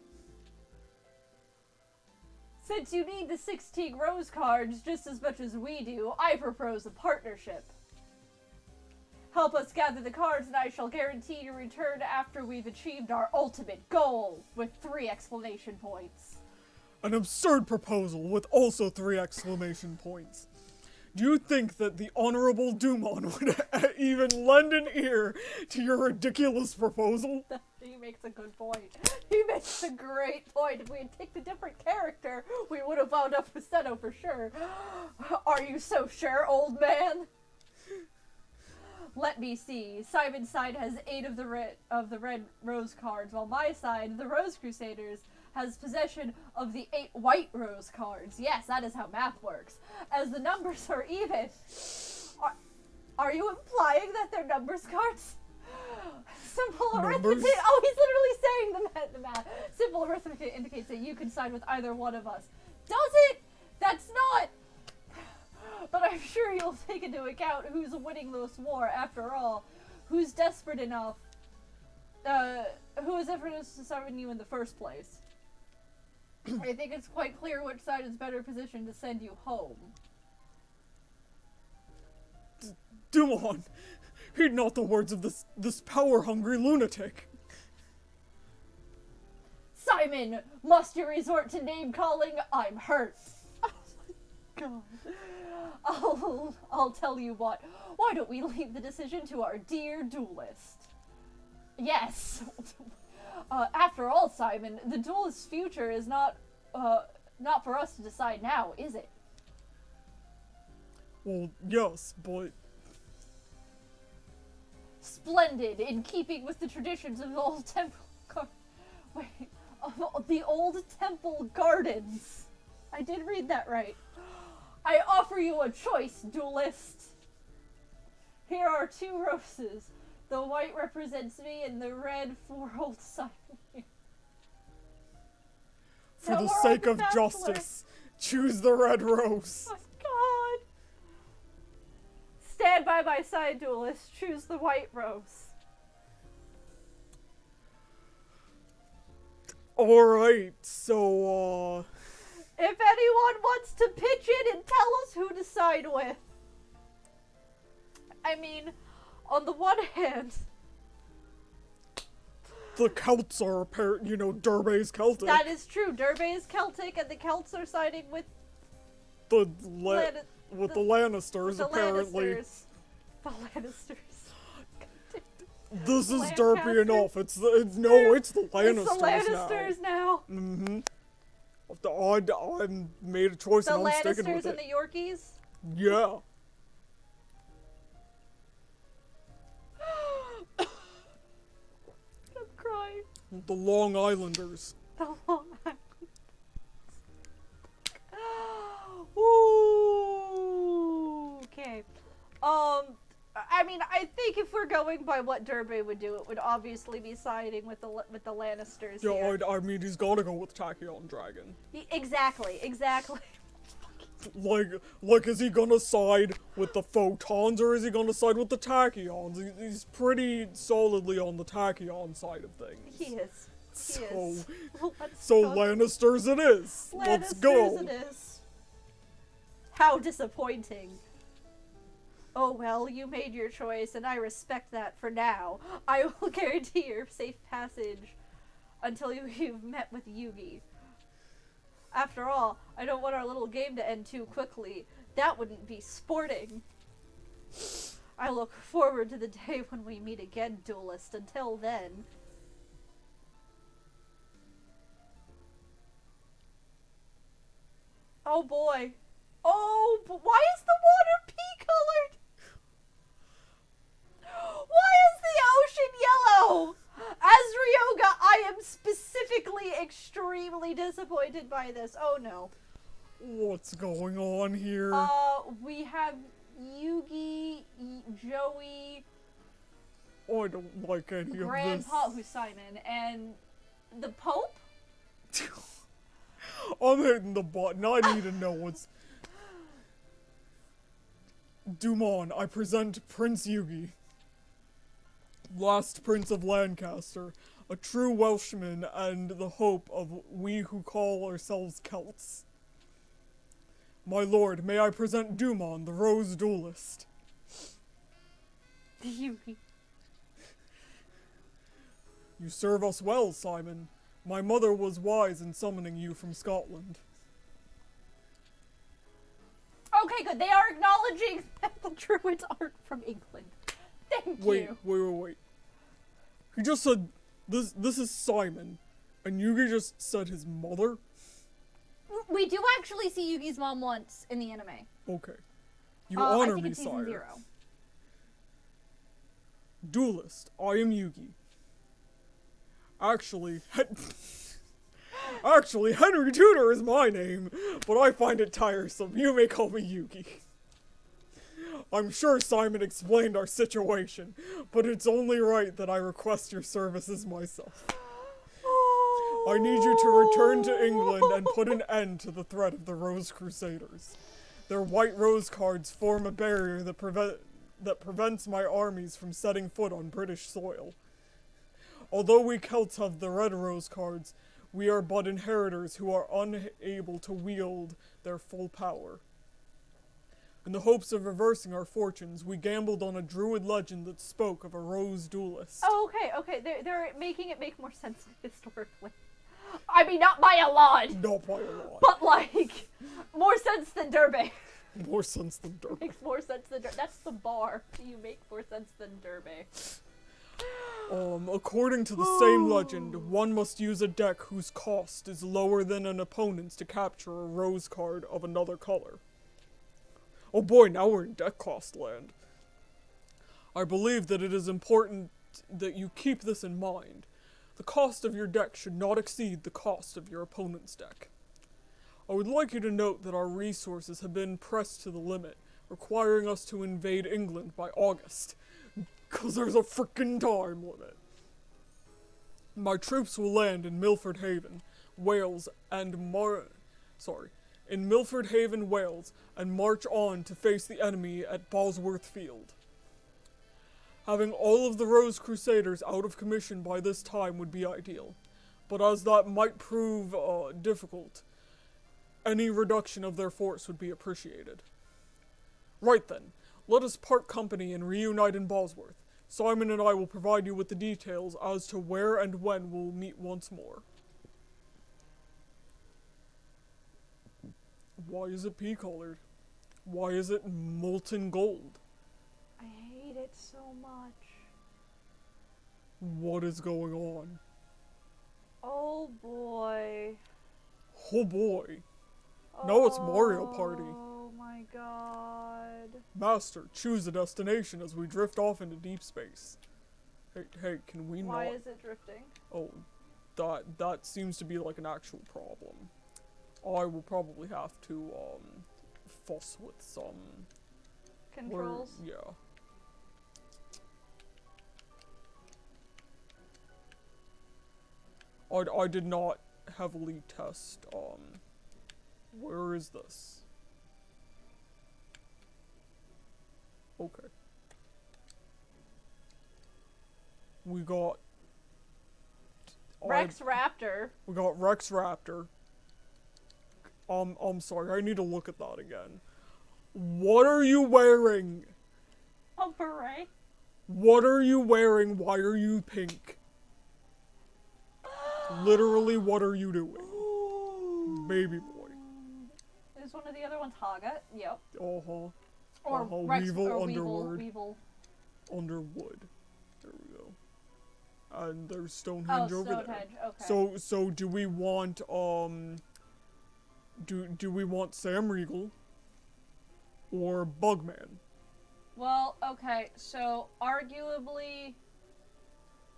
Since you need the 16 rose cards just as much as we do, I propose a partnership. Help us gather the cards and I shall guarantee your return after we've achieved our ultimate goal, with 3 exclamation points. An absurd proposal with also 3 exclamation points. Do you think that the Honorable Dumon would even lend an ear to your ridiculous proposal? He makes a good point. He makes a great point. If we had picked a different character, we would have wound up with Seto for sure. Are you so sure, old man? Let me see. Simon's side has 8 of the red rose cards, while my side, the Rose Crusaders, has possession of the 8 white rose cards. Yes, that is how math works. As the numbers are even. Are you implying that they're numbers cards? Simple arithmetic. Oh, he's literally saying the math. Simple arithmetic indicates that you can side with either one of us. Does it? That's not. But I'm sure you'll take into account who's winning this war. After all, who's desperate enough? Who is desperate enough to summon you in the first place? I think it's quite clear which side is better positioned to send you home. Dumon, heed not the words of this power-hungry lunatic. Simon, must you resort to name-calling? I'm hurt. Oh my god. I'll tell you what. Why don't we leave the decision to our dear duelist? Yes. After all, Simon, the duelist's future is not for us to decide now, is it? Well, yes, but... Splendid, in keeping with the traditions of the old temple of the old temple gardens. I did read that right. I offer you a choice, duelist. Here are 2 roses. The white represents me and the red for old Simon. For the sake of justice, choose the red rose. Oh my god. Stand by my side, duelist. Choose the white rose. Alright, so, If anyone wants to pitch in and tell us who to side with. I mean, on the one hand, the Celts are Durbey's Celtic. That is true. Durbey is Celtic, and the Celts are siding with the the Lannisters, the apparently. Lannisters. The Lannisters. This is Lancaster? derpy enough. It's the Lannisters It's the Lannisters now. Mm-hmm. I made a choice The and I'm sticking Lannisters with and it. the Yorkies. Yeah. I'm crying. The Long Islanders. The Long Island. Ooh. Okay. I mean, I think if we're going by what Durbey would do, it would obviously be siding with the Lannisters. Yeah, here. I mean, he's gotta go with Tachyon Dragon. Exactly. Like, is he gonna side with the Photons or is he gonna side with the Tachyons? He's pretty solidly on the Tachyon side of things. He is. So, Let's so go. Lannisters it is. Let's go. Lannisters it is. How disappointing. Oh well, you made your choice, and I respect that for now. I will guarantee your safe passage until you've met with Yugi. After all, I don't want our little game to end too quickly. That wouldn't be sporting. I look forward to the day when we meet again, Duelist. Until then... Oh boy. Oh, why is the water pea-colored? Why is the ocean yellow? As Ryoga, I am specifically extremely disappointed by this. Oh no. What's going on here? We have Yugi, Joey, I don't like any of this. Grandpa, who's Simon, and the Pope? I'm hitting the button. I need to know what's... Dumont, I present Prince Yugi, last Prince of Lancaster, a true Welshman and the hope of we who call ourselves Celts. My lord, may I present Dumont, the Rose Duelist. Yugi. You serve us well, Simon. My mother was wise in summoning you from Scotland. Okay, good. They are acknowledging that the Druids aren't from England. Thank you. Wait. He just said, this is Simon, and Yugi just said his mother? We do actually see Yugi's mom once in the anime. Okay. You honor I think me, it's season sire. 0. Duelist, I am Yugi. Actually, Henry Tudor is my name, but I find it tiresome. You may call me Yugi. I'm sure Simon explained our situation, but it's only right that I request your services myself. I need you to return to England and put an end to the threat of the Rose Crusaders. Their white rose cards form a barrier that prevents my armies from setting foot on British soil. Although we Celts have the red rose cards, we are but inheritors who are unable to wield their full power. In the hopes of reversing our fortunes, we gambled on a druid legend that spoke of a rose duelist. Oh, okay. They're making it make more sense historically. I mean, not by a lot. Not by a lot. But, like, more sense than Durbey. More sense than Durbey. Makes more sense than Durbey. That's the bar. You make more sense than Durbey. According to the same legend, one must use a deck whose cost is lower than an opponent's to capture a rose card of another color. Oh boy, now we're in deck cost land. I believe that it is important that you keep this in mind. The cost of your deck should not exceed the cost of your opponent's deck. I would like you to note that our resources have been pressed to the limit, requiring us to invade England by August. 'Cause there's a frickin' time limit. My troops will land in Milford Haven, Wales, and Milford Haven, Wales, and march on to face the enemy at Bosworth Field. Having all of the Rose Crusaders out of commission by this time would be ideal, but as that might prove difficult, any reduction of their force would be appreciated. Right then, let us part company and reunite in Bosworth. Simon and I will provide you with the details as to where and when we'll meet once more. Why is it pea-colored? Why is it molten gold? I hate it so much. What is going on? Oh boy. Oh boy. No, it's Mario Party. Oh my god. Master, choose a destination as we drift off into deep space. Hey, can we not? Why is it drifting? Oh, that seems to be like an actual problem. I will probably have to, fuss with some... Controls? Yeah. I did not heavily test, where is this? Okay. We got... Rex Raptor. We got Rex Raptor. I'm sorry, I need to look at that again. What are you wearing? A beret. What are you wearing? Why are you pink? Literally, what are you doing? Baby boy. Is one of the other ones Haga? Yep. Uh-huh. Or Uh-huh. Rex, Weevil, or Underwood. Weevil. Underwood. There we go. And there's Stonehenge over there. Stonehenge, okay. So do we want, do we want Sam Riegel or Bugman? Well, okay, so arguably...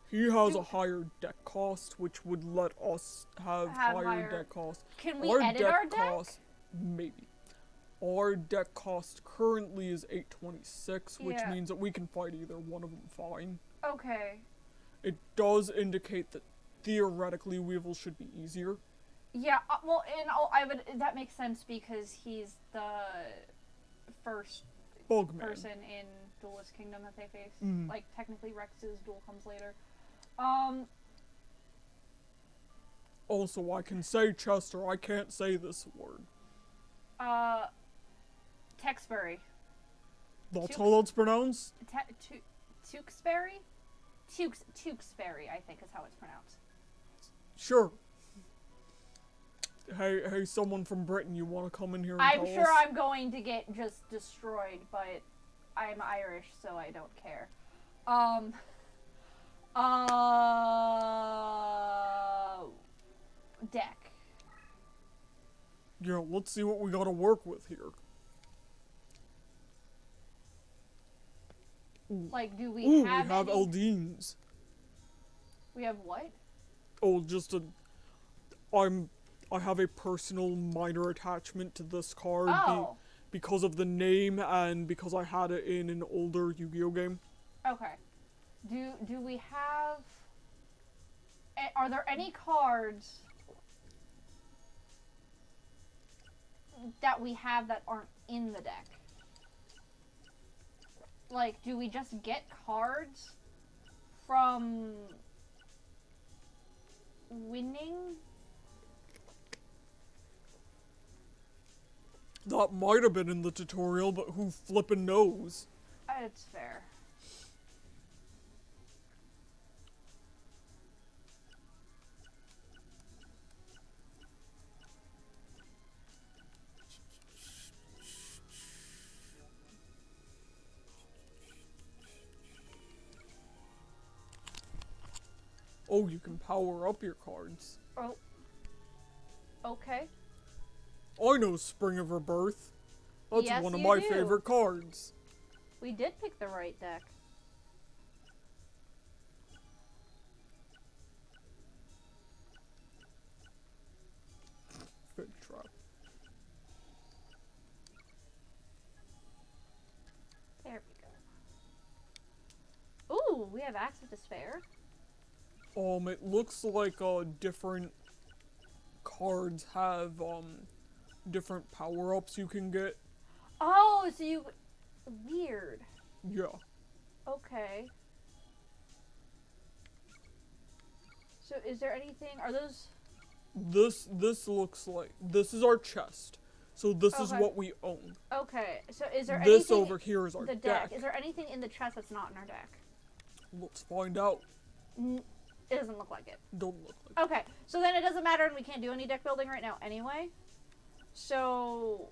He has a higher deck cost, which would let us have higher deck cost. Can we edit our deck? Cost, maybe. Our deck cost currently is 826, which means that we can fight either one of them fine. Okay. It does indicate that theoretically Weevil should be easier. Yeah, well, that makes sense because he's the first Bugman. person in Duelist Kingdom that they face. Mm. Like, technically Rex's duel comes later. Also, I can say Chester, I can't say this word. Texbury. That's how it's pronounced? Tewksbury? Tewksbury, I think is how it's pronounced. Sure. Hey, someone from Britain, you want to come in here and I'm tell sure us? I'm going to get just destroyed, but I'm Irish, so I don't care. Deck. Yeah, let's see what we gotta work with here. Like, do we Ooh, have we have any... Eldine's. We have what? Oh, just a... I have a personal minor attachment to this card because of the name and because I had it in an older Yu-Gi-Oh game. Okay. Do we have... Are there any cards that we have that aren't in the deck? Like, do we just get cards from winning? That might have been in the tutorial, but who flippin' knows? It's fair. Oh, you can power up your cards. Oh. Okay. I know Spring of Rebirth. That's Yes, one of you my do. favorite cards. We did pick the right deck. Fig trap. There we go. Ooh, we have Axe of Despair. It looks like, different cards have, different power-ups you can get. Oh, so you... Weird. Yeah. Okay. So is there anything... Are those... This looks like... This is our chest. So this is what we own. Okay, so is there This anything... over here is our the deck. Is there anything in the chest that's not in our deck? Let's find out. It doesn't look like it. Don't look like Okay, so then it doesn't matter and we can't do any deck building right now anyway. So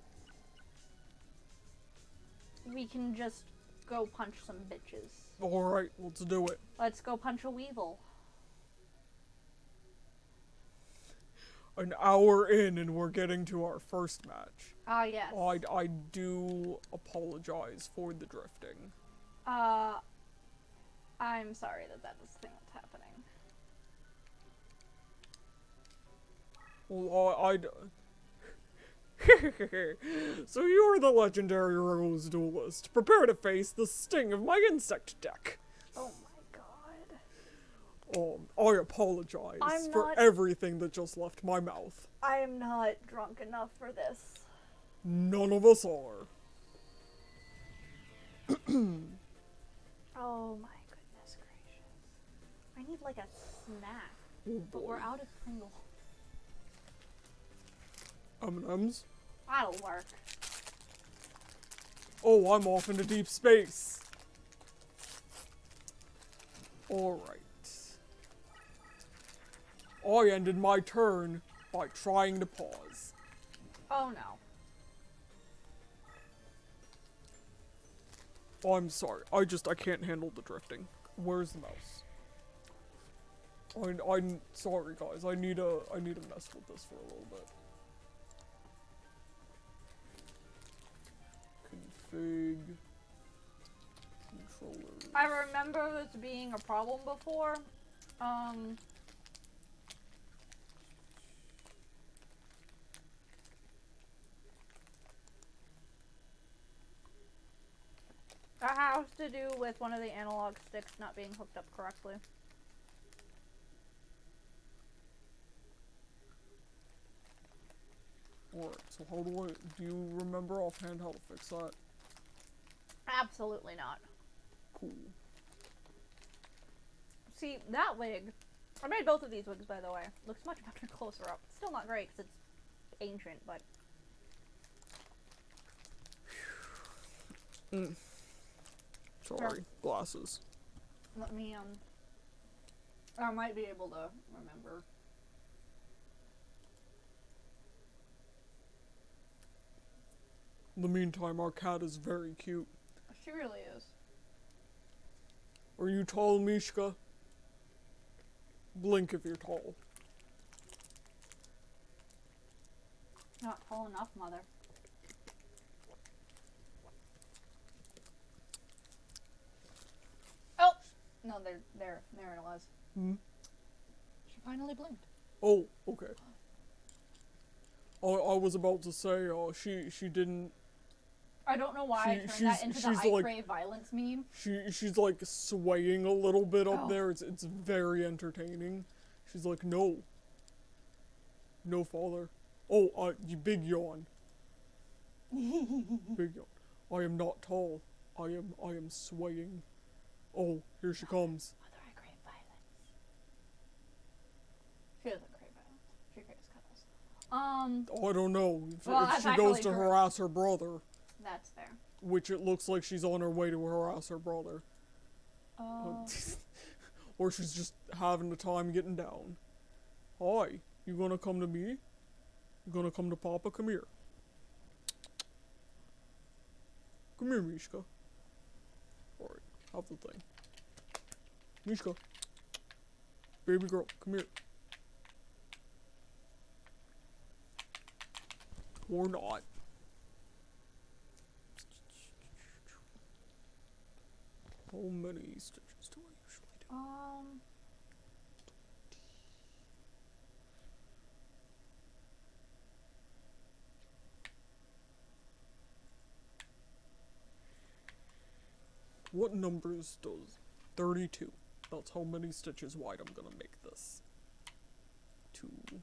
we can just go punch some bitches. Alright, let's do it. Let's go punch a weevil. An hour in and we're getting to our first match. Ah, yes. I do apologize for the drifting. I'm sorry that is the thing that's happening. Well, So you are the legendary Rose Duelist. Prepare to face the sting of my insect deck. Oh my god. I apologize for everything that just left my mouth. I am not drunk enough for this. None of us are. Oh my goodness gracious. I need like a snack. Oh but boy. we're out of Pringle. M&M's? That'll work. Oh, I'm off into deep space. Alright. I ended my turn by trying to pause. Oh no. Oh, I'm sorry. I can't handle the drifting. Where's the mouse? I'm sorry, guys. I need to mess with this for a little bit. Config. Controllers. I remember this being a problem before. That has to do with one of the analog sticks not being hooked up correctly. Alright, so do you remember offhand how to fix that? Absolutely not. Cool. See, that wig, I made both of these wigs by the way, looks much better closer up. Still not great because it's ancient, but... Sorry, glasses. Let me, I might be able to remember. In the meantime, our cat is very cute. She really is. Are you tall, Mishka? Blink if you're tall. Not tall enough, mother. Oh! No, there it was. Hmm? She finally blinked. Oh, okay. I was about to say, she didn't... I don't know why I turned that into the I crave violence meme. She's like swaying a little bit up Oh. there. It's very entertaining. She's like, no. No, father. Oh, you big yawn. Big yawn. I am not tall. I am swaying. Oh, here she comes. Mother, I crave violence. She doesn't crave violence. She craves cuddles. I don't know. Well, if that's she goes actually to true. harass her brother, That's fair. which it looks like she's on her way to harass her brother. Or she's just having the time getting down. Hi, you gonna come to me? You gonna come to Papa? Come here. Come here, Mishka. Alright, have the thing. Mishka. Baby girl, come here. Or not. How many stitches do I usually do? What numbers does 32? That's how many stitches wide I'm gonna make this. 2, 3.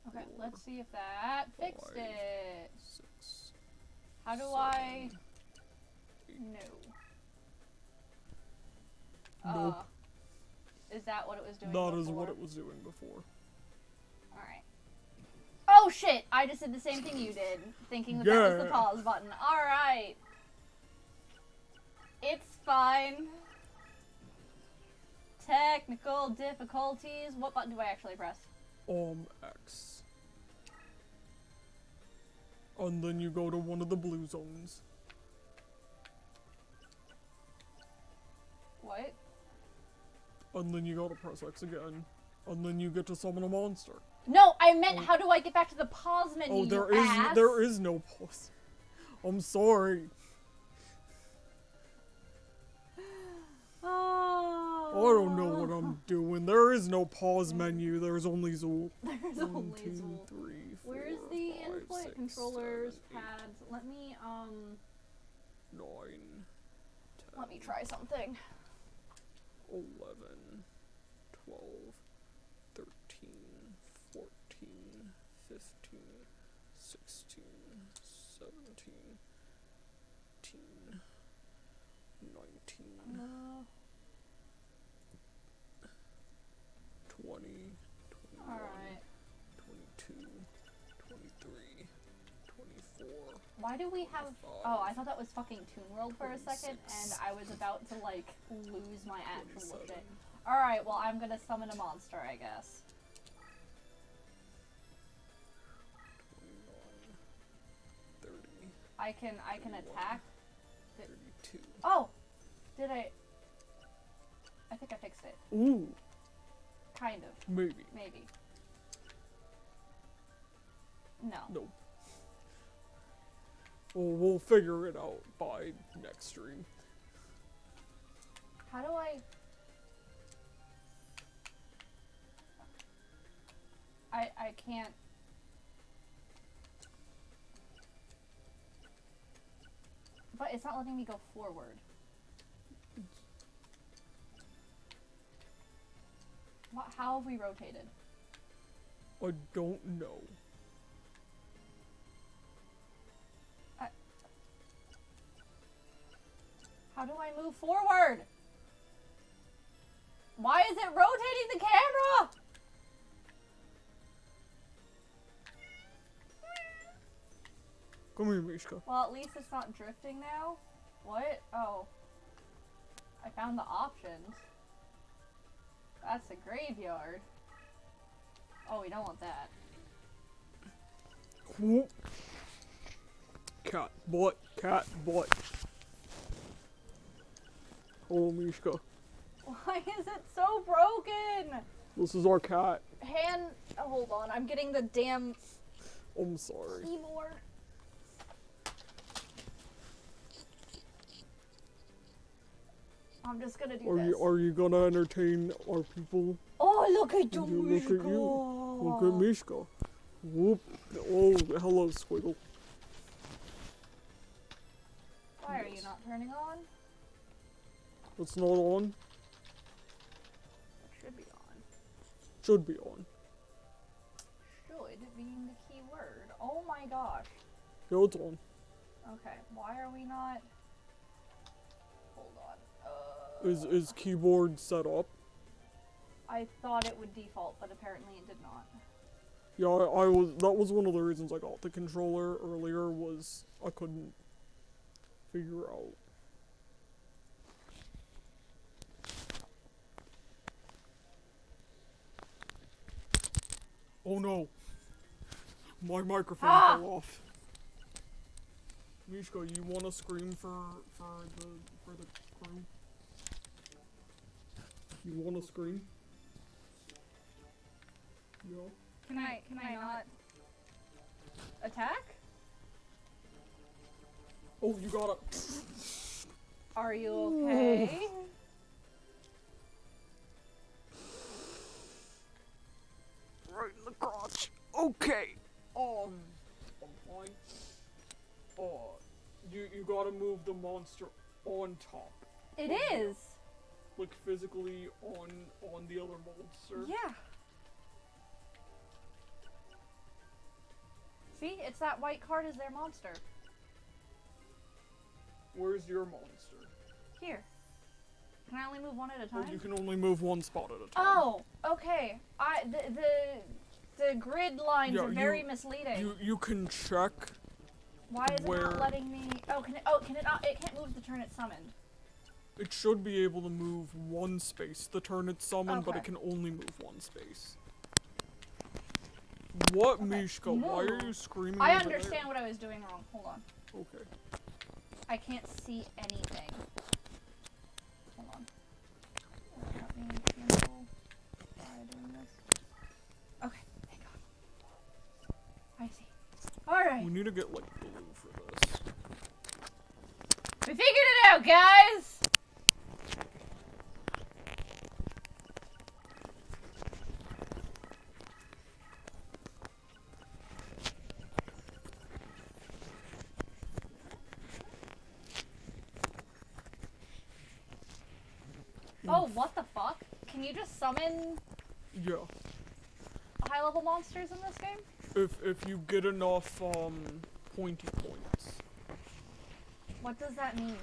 Okay, 4, let's see if that fixed 5, it. 6. How do 7, I... 8. No. Nope. Is that what it was doing That before? is what it was doing before. Alright. Oh shit! I just did the same thing you did, thinking that that was the Yeah. pause button. Alright. It's fine. Technical difficulties. What button do I actually press? X. And then you go to one of the blue zones. What? And then you gotta press X again. And then you get to summon a monster. No, I meant how do I get back to the pause menu? Oh, you there is no pause. I'm sorry. Oh. I don't know what I'm doing. There is no pause menu. There's only Zool. There's 1, only 2, Zool. 3, 4, Where's the 5, input 6, controllers 7, 8, pads? Let me 9, 10, let me try something. 11, 12, 13, 14, 15, 16, 17, 18, 19, 20, 21, Alright. 22, 23, 24. Why do we have... Oh, I thought that was fucking Toon World for a second, and I was about to, like, lose my actual 27. shit. Alright, well, I'm gonna summon a monster, I guess. 29, 30, I can attack. 32. Oh! Did I think I fixed it. Ooh, Kind of. maybe. Maybe. No. Nope. Well, we'll figure it out by next stream. How do I... I can't... But it's not letting me go forward. What, how have we rotated? I don't know. How do I move forward? Why is it rotating the camera? Come here, Mishka. Well, at least it's not drifting now. What? Oh. I found the options. That's a graveyard. Oh, we don't want that. Whoop. Cat butt, cat butt. Oh, Mishka. Why is it so broken? This is our cat. Oh, hold on, I'm getting the damn I'm sorry. keyboard. I'm just gonna do this. Are you gonna entertain our people? Oh, look at you, Look at you. Look at Mishka. Whoop. Oh, hello, Squiggle. Why are you not turning on? It's not on. It should be on. Should be on. Should being the key word. Oh my gosh. Yeah, it's on. Okay, why are we not... Hold on. Is keyboard set up? I thought it would default, but apparently it did not. Yeah, I was. That was one of the reasons I got the controller earlier. Was I couldn't figure out. Oh no! My microphone fell off. Mishka, you want to scream for the crew? You want to scream? Yeah. Can I not attack? Oh, you got it. Are you okay? Right in the crotch. Okay. I'm fine. You gotta move the monster on top. It is. Like physically on the other monster. Yeah. See, it's that white card is their monster. Where's your monster? Here. Can I only move one at a Oh, time? you can only move one spot at a time. Oh, okay. The grid lines Yeah, are very misleading. You can check. Why is it not letting me? Oh, can it not? It can't move the turn it's summoned. It should be able to move one space the turn it's summoned, but Okay. it can only move one space. What, Okay. Mishka? Why are you screaming I over understand what I was doing wrong. Hold on. there? Okay. I can't see anything. Hold on. Let me cancel by doing this. Okay, thank God. I see. Alright. We need to get, like, blue for this. We figured it out, guys! Oh, what the fuck? Can you just summon Yeah. high-level monsters in this game? If you get enough, pointy points. What does that mean?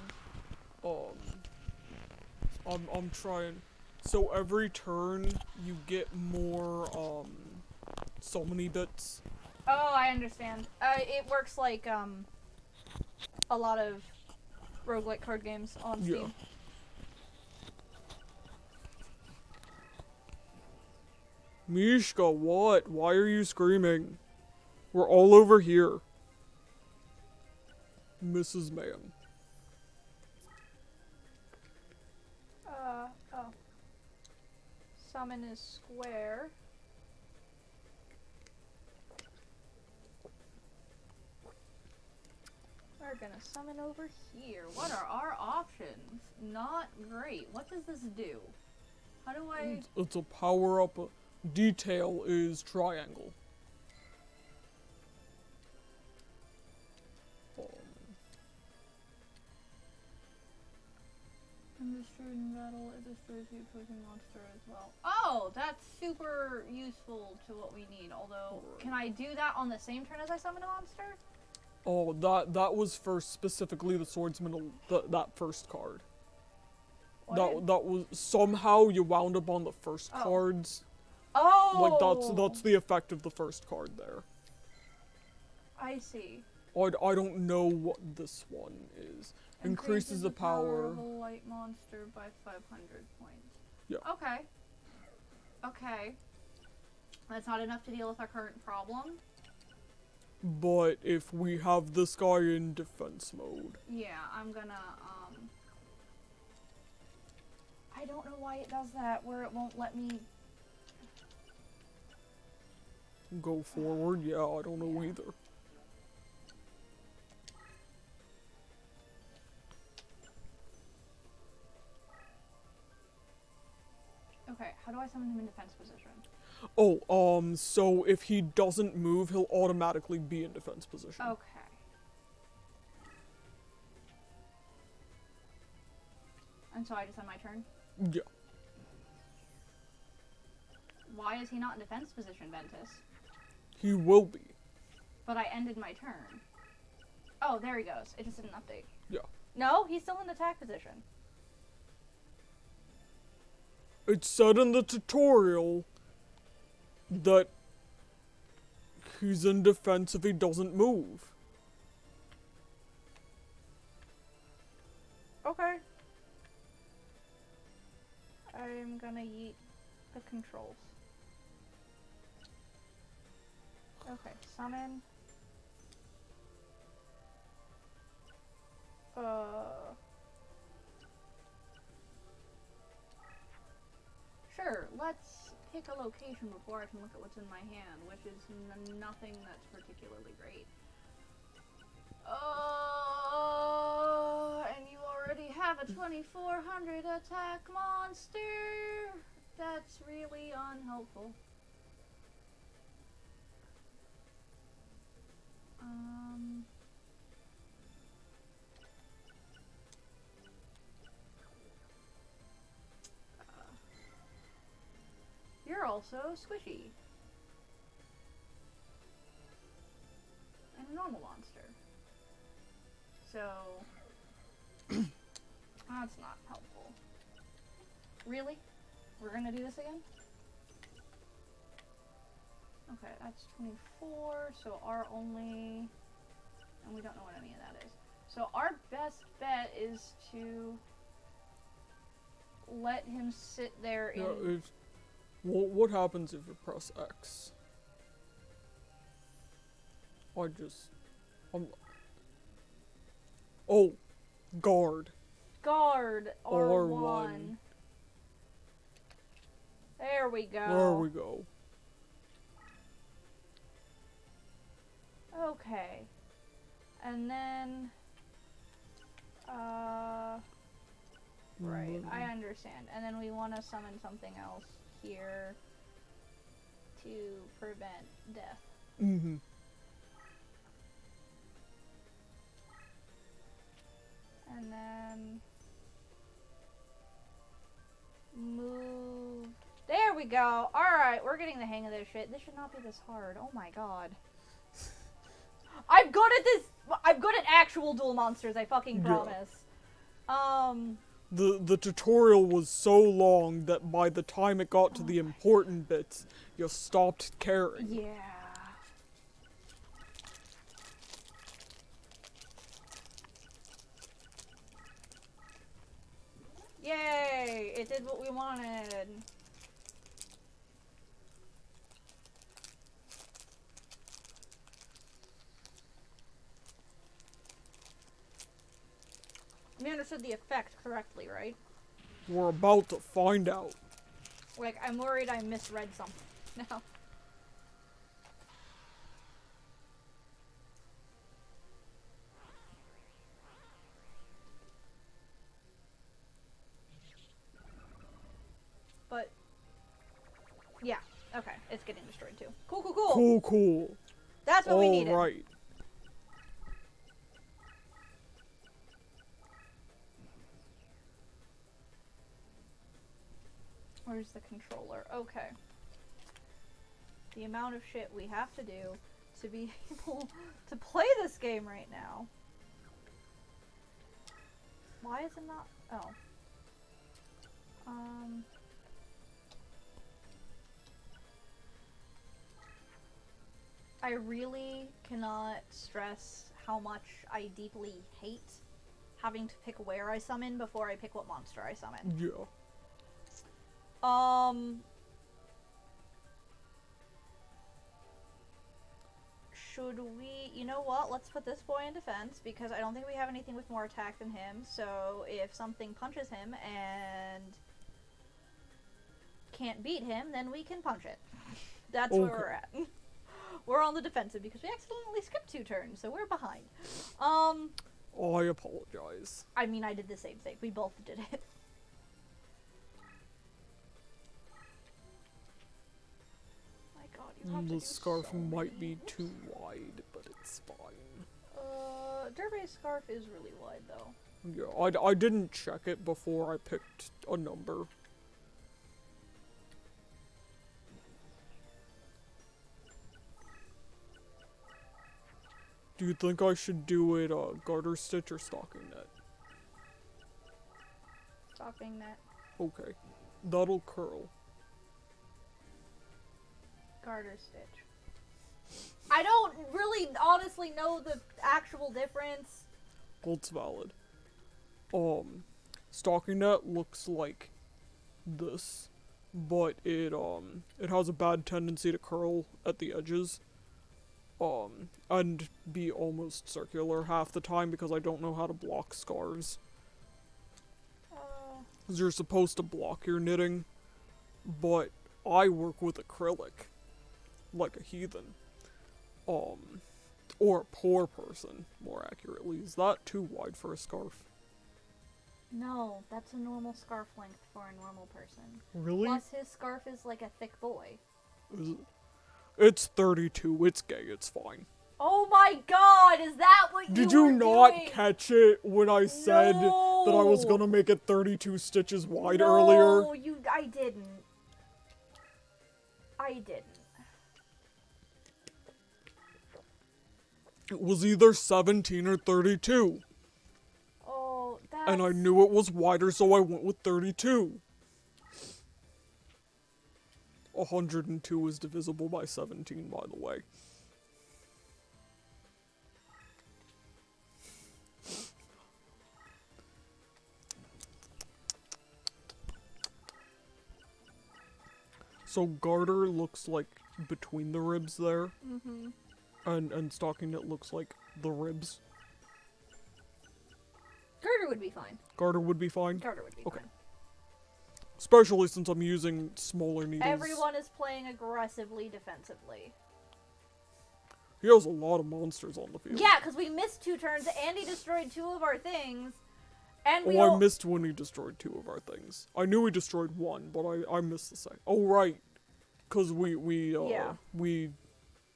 I'm trying. So every turn, you get more, so many bits. Oh, I understand. It works like, a lot of roguelike card games on Steam. Yeah. Mishka, what? Why are you screaming? We're all over here. Mrs. Man. Oh. Summon is square. We're gonna summon over here. What are our options? Not great. What does this do? How do I... It's a power-up. Detail is triangle. When destroyed in battle, it destroys the opposing monster as well. Oh, that's super useful to what we need. Although, can I do that on the same turn as I summon a monster? Oh, that was for specifically the swordsman, that first card. That was somehow you wound up on the first cards. Oh! Like that's the effect of the first card there. I see. I don't know what this one is. Increases the power of a light monster by 500 points. Yeah. Okay. Okay. That's not enough to deal with our current problem. But if we have this guy in defense mode. Yeah, I'm gonna, I don't know why it does that, where it won't let me... Go forward? Yeah, I don't know either. Okay, how do I summon him in defense position? Oh, so if he doesn't move, he'll automatically be in defense position. Okay. And so I just end my turn? Yeah. Why is he not in defense position, Ventus? He will be. But I ended my turn. Oh, there he goes. It just didn't update. Yeah. No, he's still in attack position. It said in the tutorial that he's in defense if he doesn't move. Okay. I'm gonna yeet the controls. Okay, summon. Sure, let's pick a location before I can look at what's in my hand, which is nothing that's particularly great. And you already have a 2400 attack monster! That's really unhelpful. You're also squishy. And a normal monster. So, that's not helpful. Really? We're gonna do this again? Okay, that's 24, so our only... And we don't know what any of that is. So our best bet is to let him sit there in... Yeah, what happens if you press X? Oh, guard. Guard, R1. R1. There we go. There we go. Okay. And then... Right, I understand. And then we want to summon something else here to prevent death. Mm-hmm. And then... move... There we go! Alright, we're getting the hang of this shit. This should not be this hard. Oh my god. I'm good at this! I'm good at actual duel monsters, I fucking promise. The tutorial was so long that by the time it got to the important bits, you stopped caring. Yeah. Yay! It did what we wanted. We understood the effect correctly, right? We're about to find out. Like, I'm worried I misread something now. But, yeah, okay, it's getting destroyed too. Cool, cool, cool! Cool, cool. That's what we needed. Alright. Where's the controller? Okay. The amount of shit we have to do to be able to play this game right now. Why is it not? Oh. I really cannot stress how much I deeply hate having to pick where I summon before I pick what monster I summon. Yeah. Should we, you know what, let's put this boy in defense, because I don't think we have anything with more attack than him, so if something punches him and can't beat him, then we can punch it. That's where we're at. We're on the defensive because we accidentally skipped 2 turns, so we're behind. I apologize. I mean, I did the same thing. We both did it. The scarf might be too wide, but it's fine. Derby's scarf is really wide, though. Yeah, I didn't check it before I picked a number. Do you think I should do it, garter stitch or stocking net? Stocking net. Okay. That'll curl. Garter stitch. I don't really honestly know the actual difference. Well, it's valid. Stocking net looks like this, but it has a bad tendency to curl at the edges. And be almost circular half the time because I don't know how to block scarves. 'Cause you're supposed to block your knitting, but I work with acrylic. Like a heathen. Or a poor person, more accurately. Is that too wide for a scarf? No, that's a normal scarf length for a normal person. Really? Plus his scarf is like a thick boy. Is it? It's 32, it's gay, it's fine. Oh my god, is that what you Did you were not doing? catch it when I said that I was gonna make it 32 stitches wide earlier? No, I didn't. I didn't. It was either 17 or 32. Oh, that's... And I knew it was wider, so I went with 32. 102 is divisible by 17, by the way. So garter looks like between the ribs there. Mm-hmm. And stockinette looks like the ribs. Garter would be fine. Garter would be fine? Garter would be Okay. fine. Especially since I'm using smaller needles. Everyone is playing aggressively defensively. He has a lot of monsters on the field. Yeah, because we missed 2 turns, and he destroyed 2 of our things, and we I missed when he destroyed 2 of our things. I knew he destroyed 1, but I missed the second. Oh, right. Because we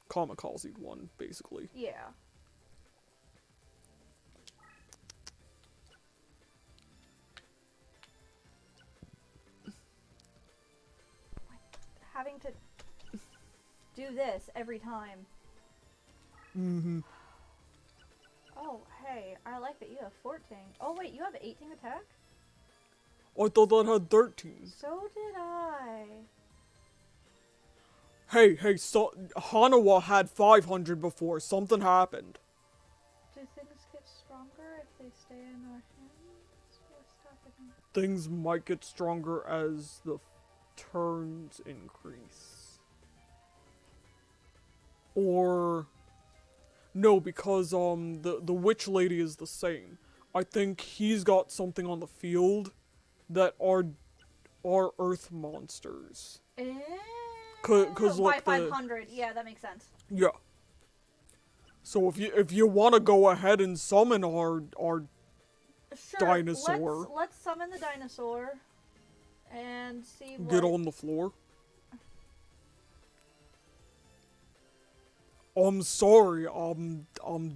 kamikazed 1, basically. Yeah. Having to do this every time. Mm-hmm. Oh, hey, I like that you have 14. Oh, wait, you have 18 attack? I thought that had 13. So did I. Hey, so Hanawa had 500 before. Something happened. Do things get stronger if they stay in our hands? What's happening? Things might get stronger as the turns increase. Or... No, because the witch lady is the same. I think he's got something on the field that are earth monsters. Cause like by 500, yeah, that makes sense. Yeah. So if you want to go ahead and summon our Sure, dinosaur, let's summon the dinosaur and see what... Get on the floor. I'm sorry, I'm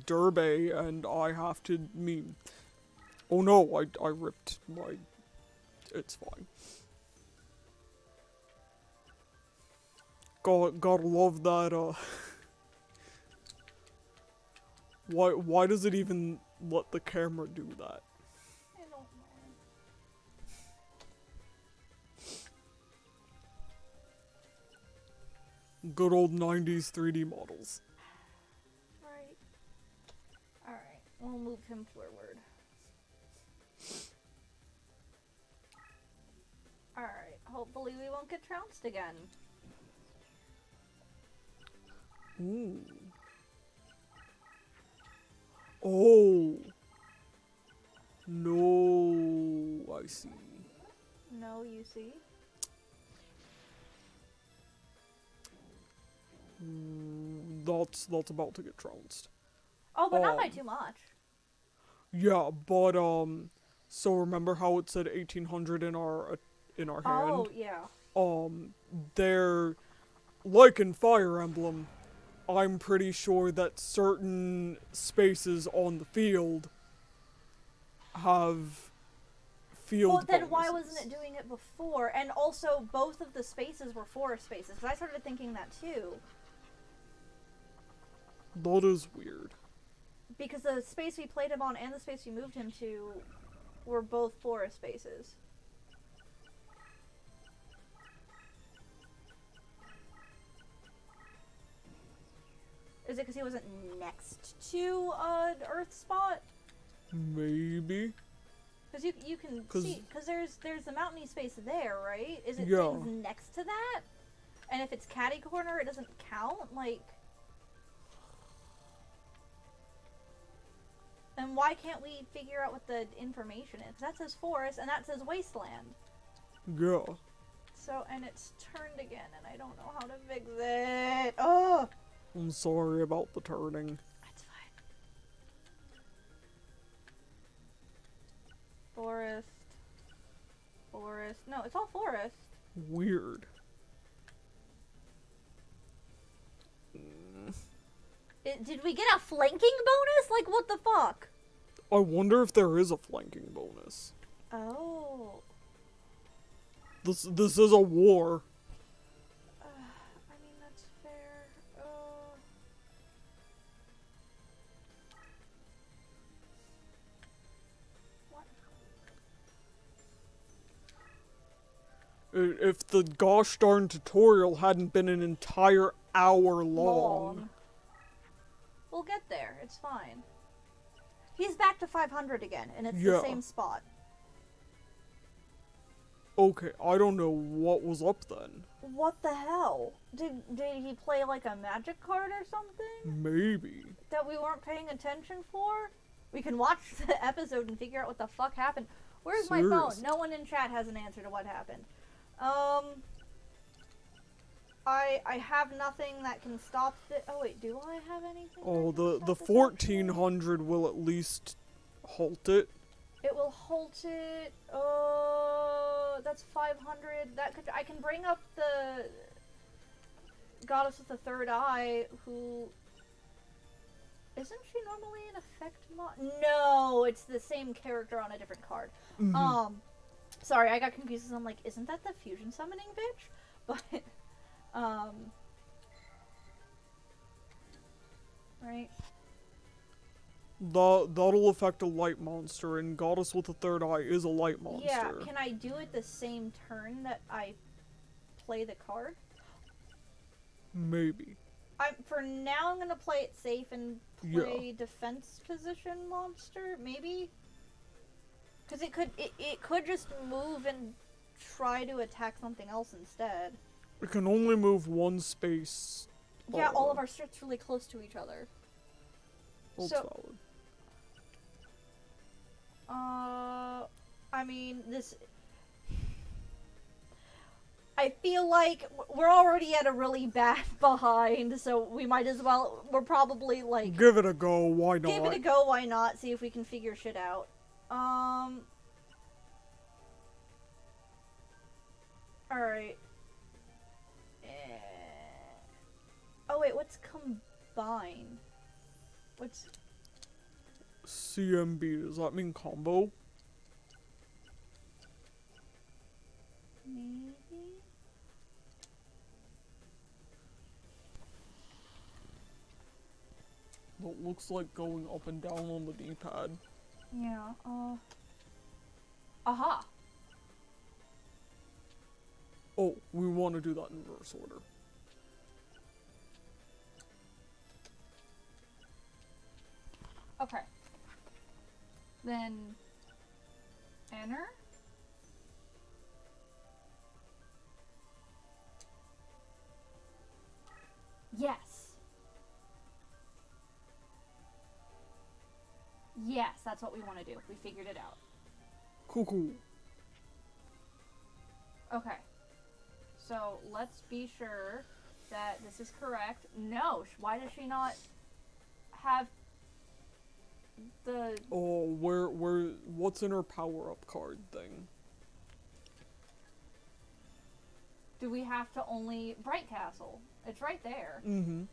Derbe and I have to oh no, I ripped my... It's fine. Gotta love that, Why does it even let the camera do that? I don't know. Good old 90s 3D models. Right. Alright, we'll move him forward. Alright, hopefully we won't get trounced again. Ooh. Oh. No, I see. No, you see? That's about to get trounced. Oh, but not by too much. Yeah, but so remember how it said 1800 in our hand? Oh, yeah. They're like in Fire Emblem. I'm pretty sure that certain spaces on the field have field Well, then why bonuses. wasn't it doing it before? And also, both of the spaces were forest spaces. Because I started thinking that too. That is weird. Because the space we played him on and the space we moved him to were both forest spaces. Is it because he wasn't next to an Earth spot? Maybe. Because you can see, because there's the mountainy space there, right? Is it Yeah. things next to that? And if it's catty corner, it doesn't count? Like... Then why can't we figure out what the information is? That says forest, and that says wasteland. Yeah. So, and it's turned again, and I don't know how to fix it. Oh! I'm sorry about the turning. That's fine. Forest. Forest. No, it's all forest. Weird. Did we get a flanking bonus? Like, what the fuck? I wonder if there is a flanking bonus. Oh. This is a war. I mean, that's fair. What? If the gosh darn tutorial hadn't been an entire hour long. We'll get there. It's fine. He's back to 500 again, and it's Yeah. the same spot. Okay, I don't know what was up then. What the hell? Did he play like a magic card or something? Maybe. That we weren't paying attention for? We can watch the episode and figure out what the fuck happened. Where's my phone? No one in chat has an answer to what happened. I have nothing that can stop it. Oh wait, do I have anything? Oh, the 1400 will at least halt it. It will halt it. That's 500. I can bring up the goddess with the third eye, who isn't she normally an effect mod? No, it's the same character on a different card. Mm-hmm. Sorry, I got confused. 'Cause I'm like, isn't that the fusion summoning bitch? But right. That'll affect a light monster, and Goddess with the Third Eye is a light monster. Yeah, can I do it the same turn that I play the card? Maybe. For now, I'm gonna play it safe and play defense position monster, maybe? Because it could just move and try to attack something else instead. It can only move one space. Yeah, all of our strits really close to each other. That's valid. I mean, I feel like we're already at a really bad behind, so we might as well, we're probably like... Give it a go, why not? Give it a go, why not? See if we can figure shit out. Alright. Oh wait, what's combine? What's... CMB, does that mean combo? Maybe? That looks like going up and down on the D-pad. Yeah, aha! Oh, we want to do that in reverse order. Okay. Then... enter? Yes. Yes, that's what we want to do. We figured it out. Cool. Okay. So, let's be sure that this is correct. No, why does she not have the... Oh, what's in her power-up card thing? Do we have to only... Bright Castle. It's right there. Mm-hmm.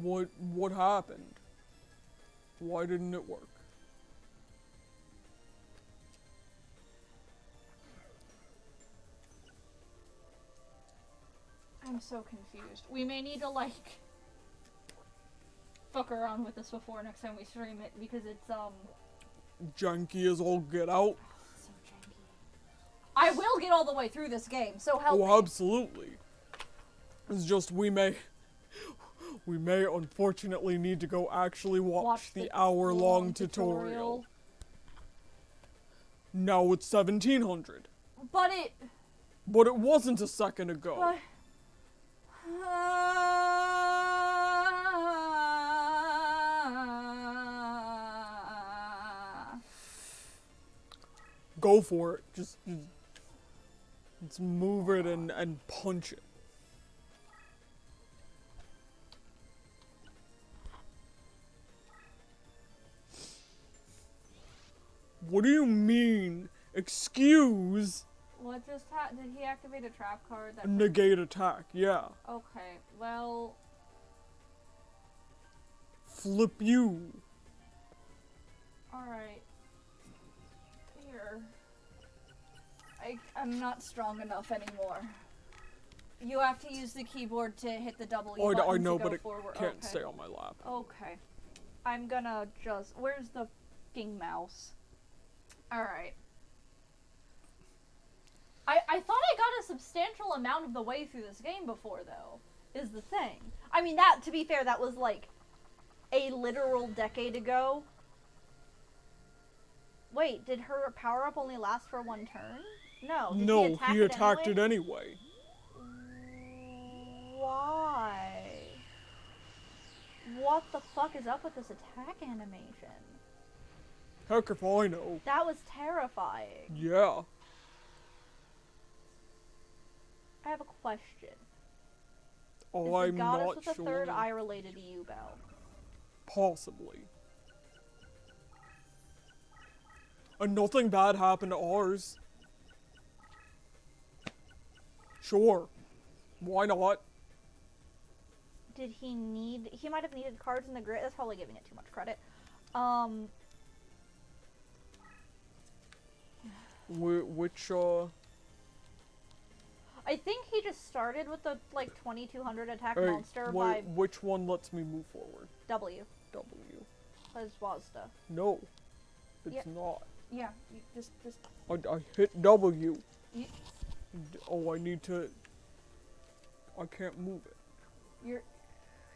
What happened? Why didn't it work? I'm so confused. We may need to, like, fuck around with this before next time we stream it, because it's, Janky as all get out. so janky. I will get all the way through this game, so help me. Oh, absolutely. It's just we may unfortunately need to go actually watch the hour-long tutorial. Now it's 1700. But it wasn't a second ago. Go for it. Just let's move it and punch it. What do you mean? Excuse? What just happened? Did he activate a trap card? That Negate attack, yeah. Okay, well... Flip you. Alright. Here. I'm not strong enough anymore. You have to use the keyboard to hit the W button I know, to go but forward. it can't Okay. stay on my lap. Okay. I'm gonna just... Where's the fucking mouse? Alright. I thought I got a substantial amount of the way through this game before, though, is the thing. I mean, to be fair, that was like a literal decade ago. Wait, did her power-up only last for one turn? No. Did No, he attacked it anyway. Why? What the fuck is up with this attack animation? Heck if I know. That was terrifying. Yeah. I have a question. Oh, Is I'm the goddess not with the sure. third eye related to you, Belle? Possibly. And nothing bad happened to ours. Sure. Why not? Did he need... He might have needed cards in the grid. That's probably giving it too much credit. Which, I think he just started with the, like, 2200 attack hey, monster by which one lets me move forward? W. W. As Wazda. No. It's Yeah. not. Yeah, you just... I hit W. You, Oh, I need to... I can't move it.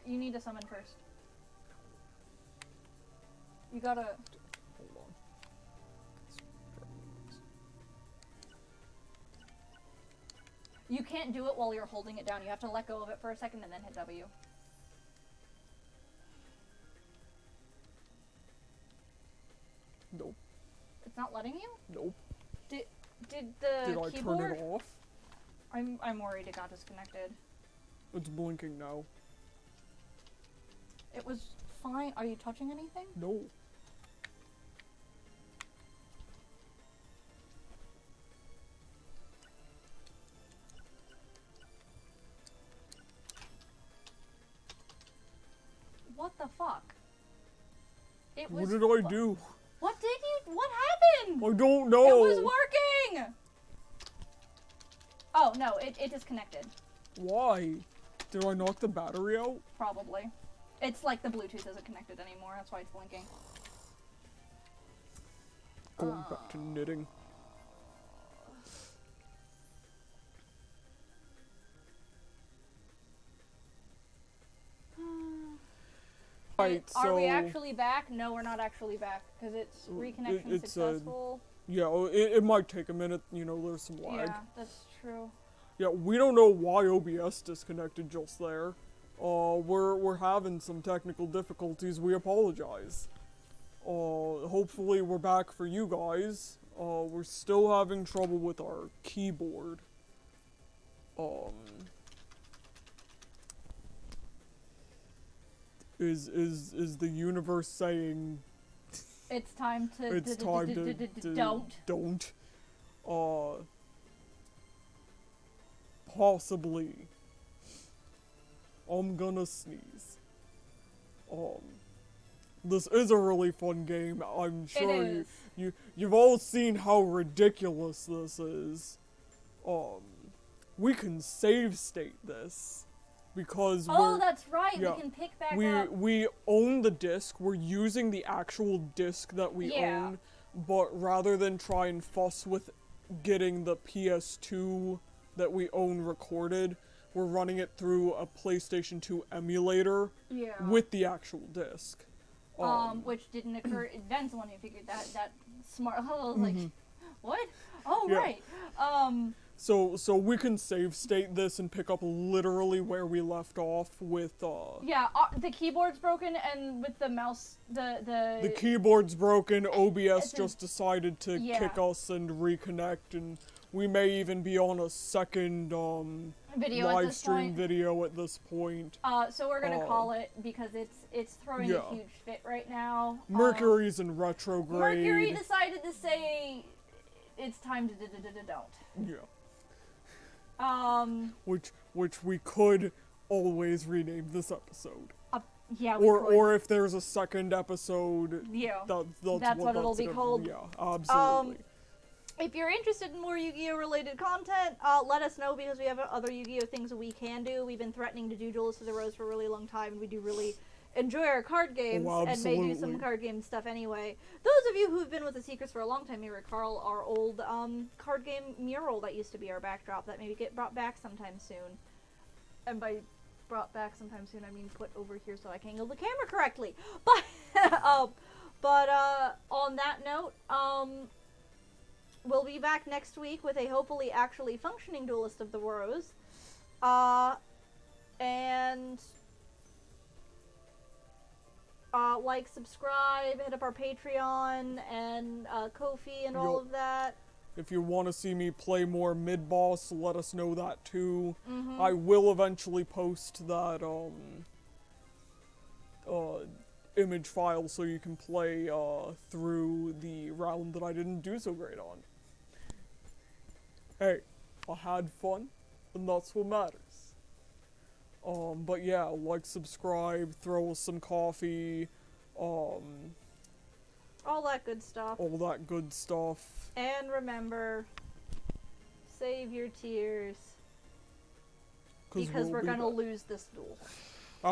you need to summon first. You gotta... Hold on. You can't do it while you're holding it down. You have to let go of it for a second and then hit W. Nope. It's not letting you? Nope. Did the Did I keyboard... turn it off? I'm worried it got disconnected. It's blinking now. It was fine. Are you touching anything? No. What the fuck? It was... What did I do? What did you... What happened? I don't know. It was working! Oh, no, it disconnected. Why? Did I knock the battery out? Probably. It's like the Bluetooth isn't connected anymore, that's why it's blinking. Going back to knitting. Right, Are we so- actually back? No, we're not actually back, because it's reconnection it's, successful. Yeah, it might take a minute, you know, there's some lag. Yeah, that's true. Yeah, we don't know why OBS disconnected just there. We're having some technical difficulties, we apologize. Hopefully we're back for you guys. We're still having trouble with our keyboard. Is the universe saying It's time to... it's time to Don't. Possibly. I'm gonna sneeze. This is a really fun game. I'm sure It is. you've all seen how ridiculous this is. We can save state this because Oh, we're that's right, yeah, we can pick back up. we own the disc. We're using the actual disc that we Yeah. own, but rather than try and fuss with getting the PS2 that we own recorded, we're running it through a PlayStation 2 emulator Yeah. with the actual disc. Which didn't occur. Ben's the one who figured that smart. I was like, Mm-hmm. what? Oh, Yeah. right. So we can save state this and pick up literally where we left off with Yeah, the keyboard's broken, and with the mouse, the keyboard's broken. OBS it's just decided to yeah. kick us and reconnect, and we may even be on a second video at live this stream point. video at this point. So we're gonna call it because it's throwing Yeah. a huge fit right now. Mercury's in retrograde. Mercury decided to say it's time to don't. Yeah. Which we could always rename this episode. yeah, we could. Or if there's a second episode, Yeah. that's what it'll be gonna- called. Yeah, absolutely. If you're interested in more Yu-Gi-Oh related content, let us know because we have other Yu-Gi-Oh things that we can do. We've been threatening to do Duelists of the Rose for a really long time, and we do really enjoy our card games and may do some absolutely. card game stuff anyway. Those of you who've been with the Secrets for a long time may recall our old card game mural that used to be our backdrop that maybe get brought back sometime soon. And by brought back sometime soon, I mean put over here so I can angle the camera correctly. But But on that note, we'll be back next week with a hopefully actually functioning Duelist of the Rose. And like, subscribe, hit up our Patreon and Ko-fi and all of that. If you want to see me play more mid-boss, let us know that too. Mm-hmm. I will eventually post that image file so you can play through the round that I didn't do so great on. Hey, I had fun, and that's what matters. But yeah, like, subscribe, throw us some coffee, all that good stuff. all that good stuff. And remember, save your tears. Because we're gonna lose this duel.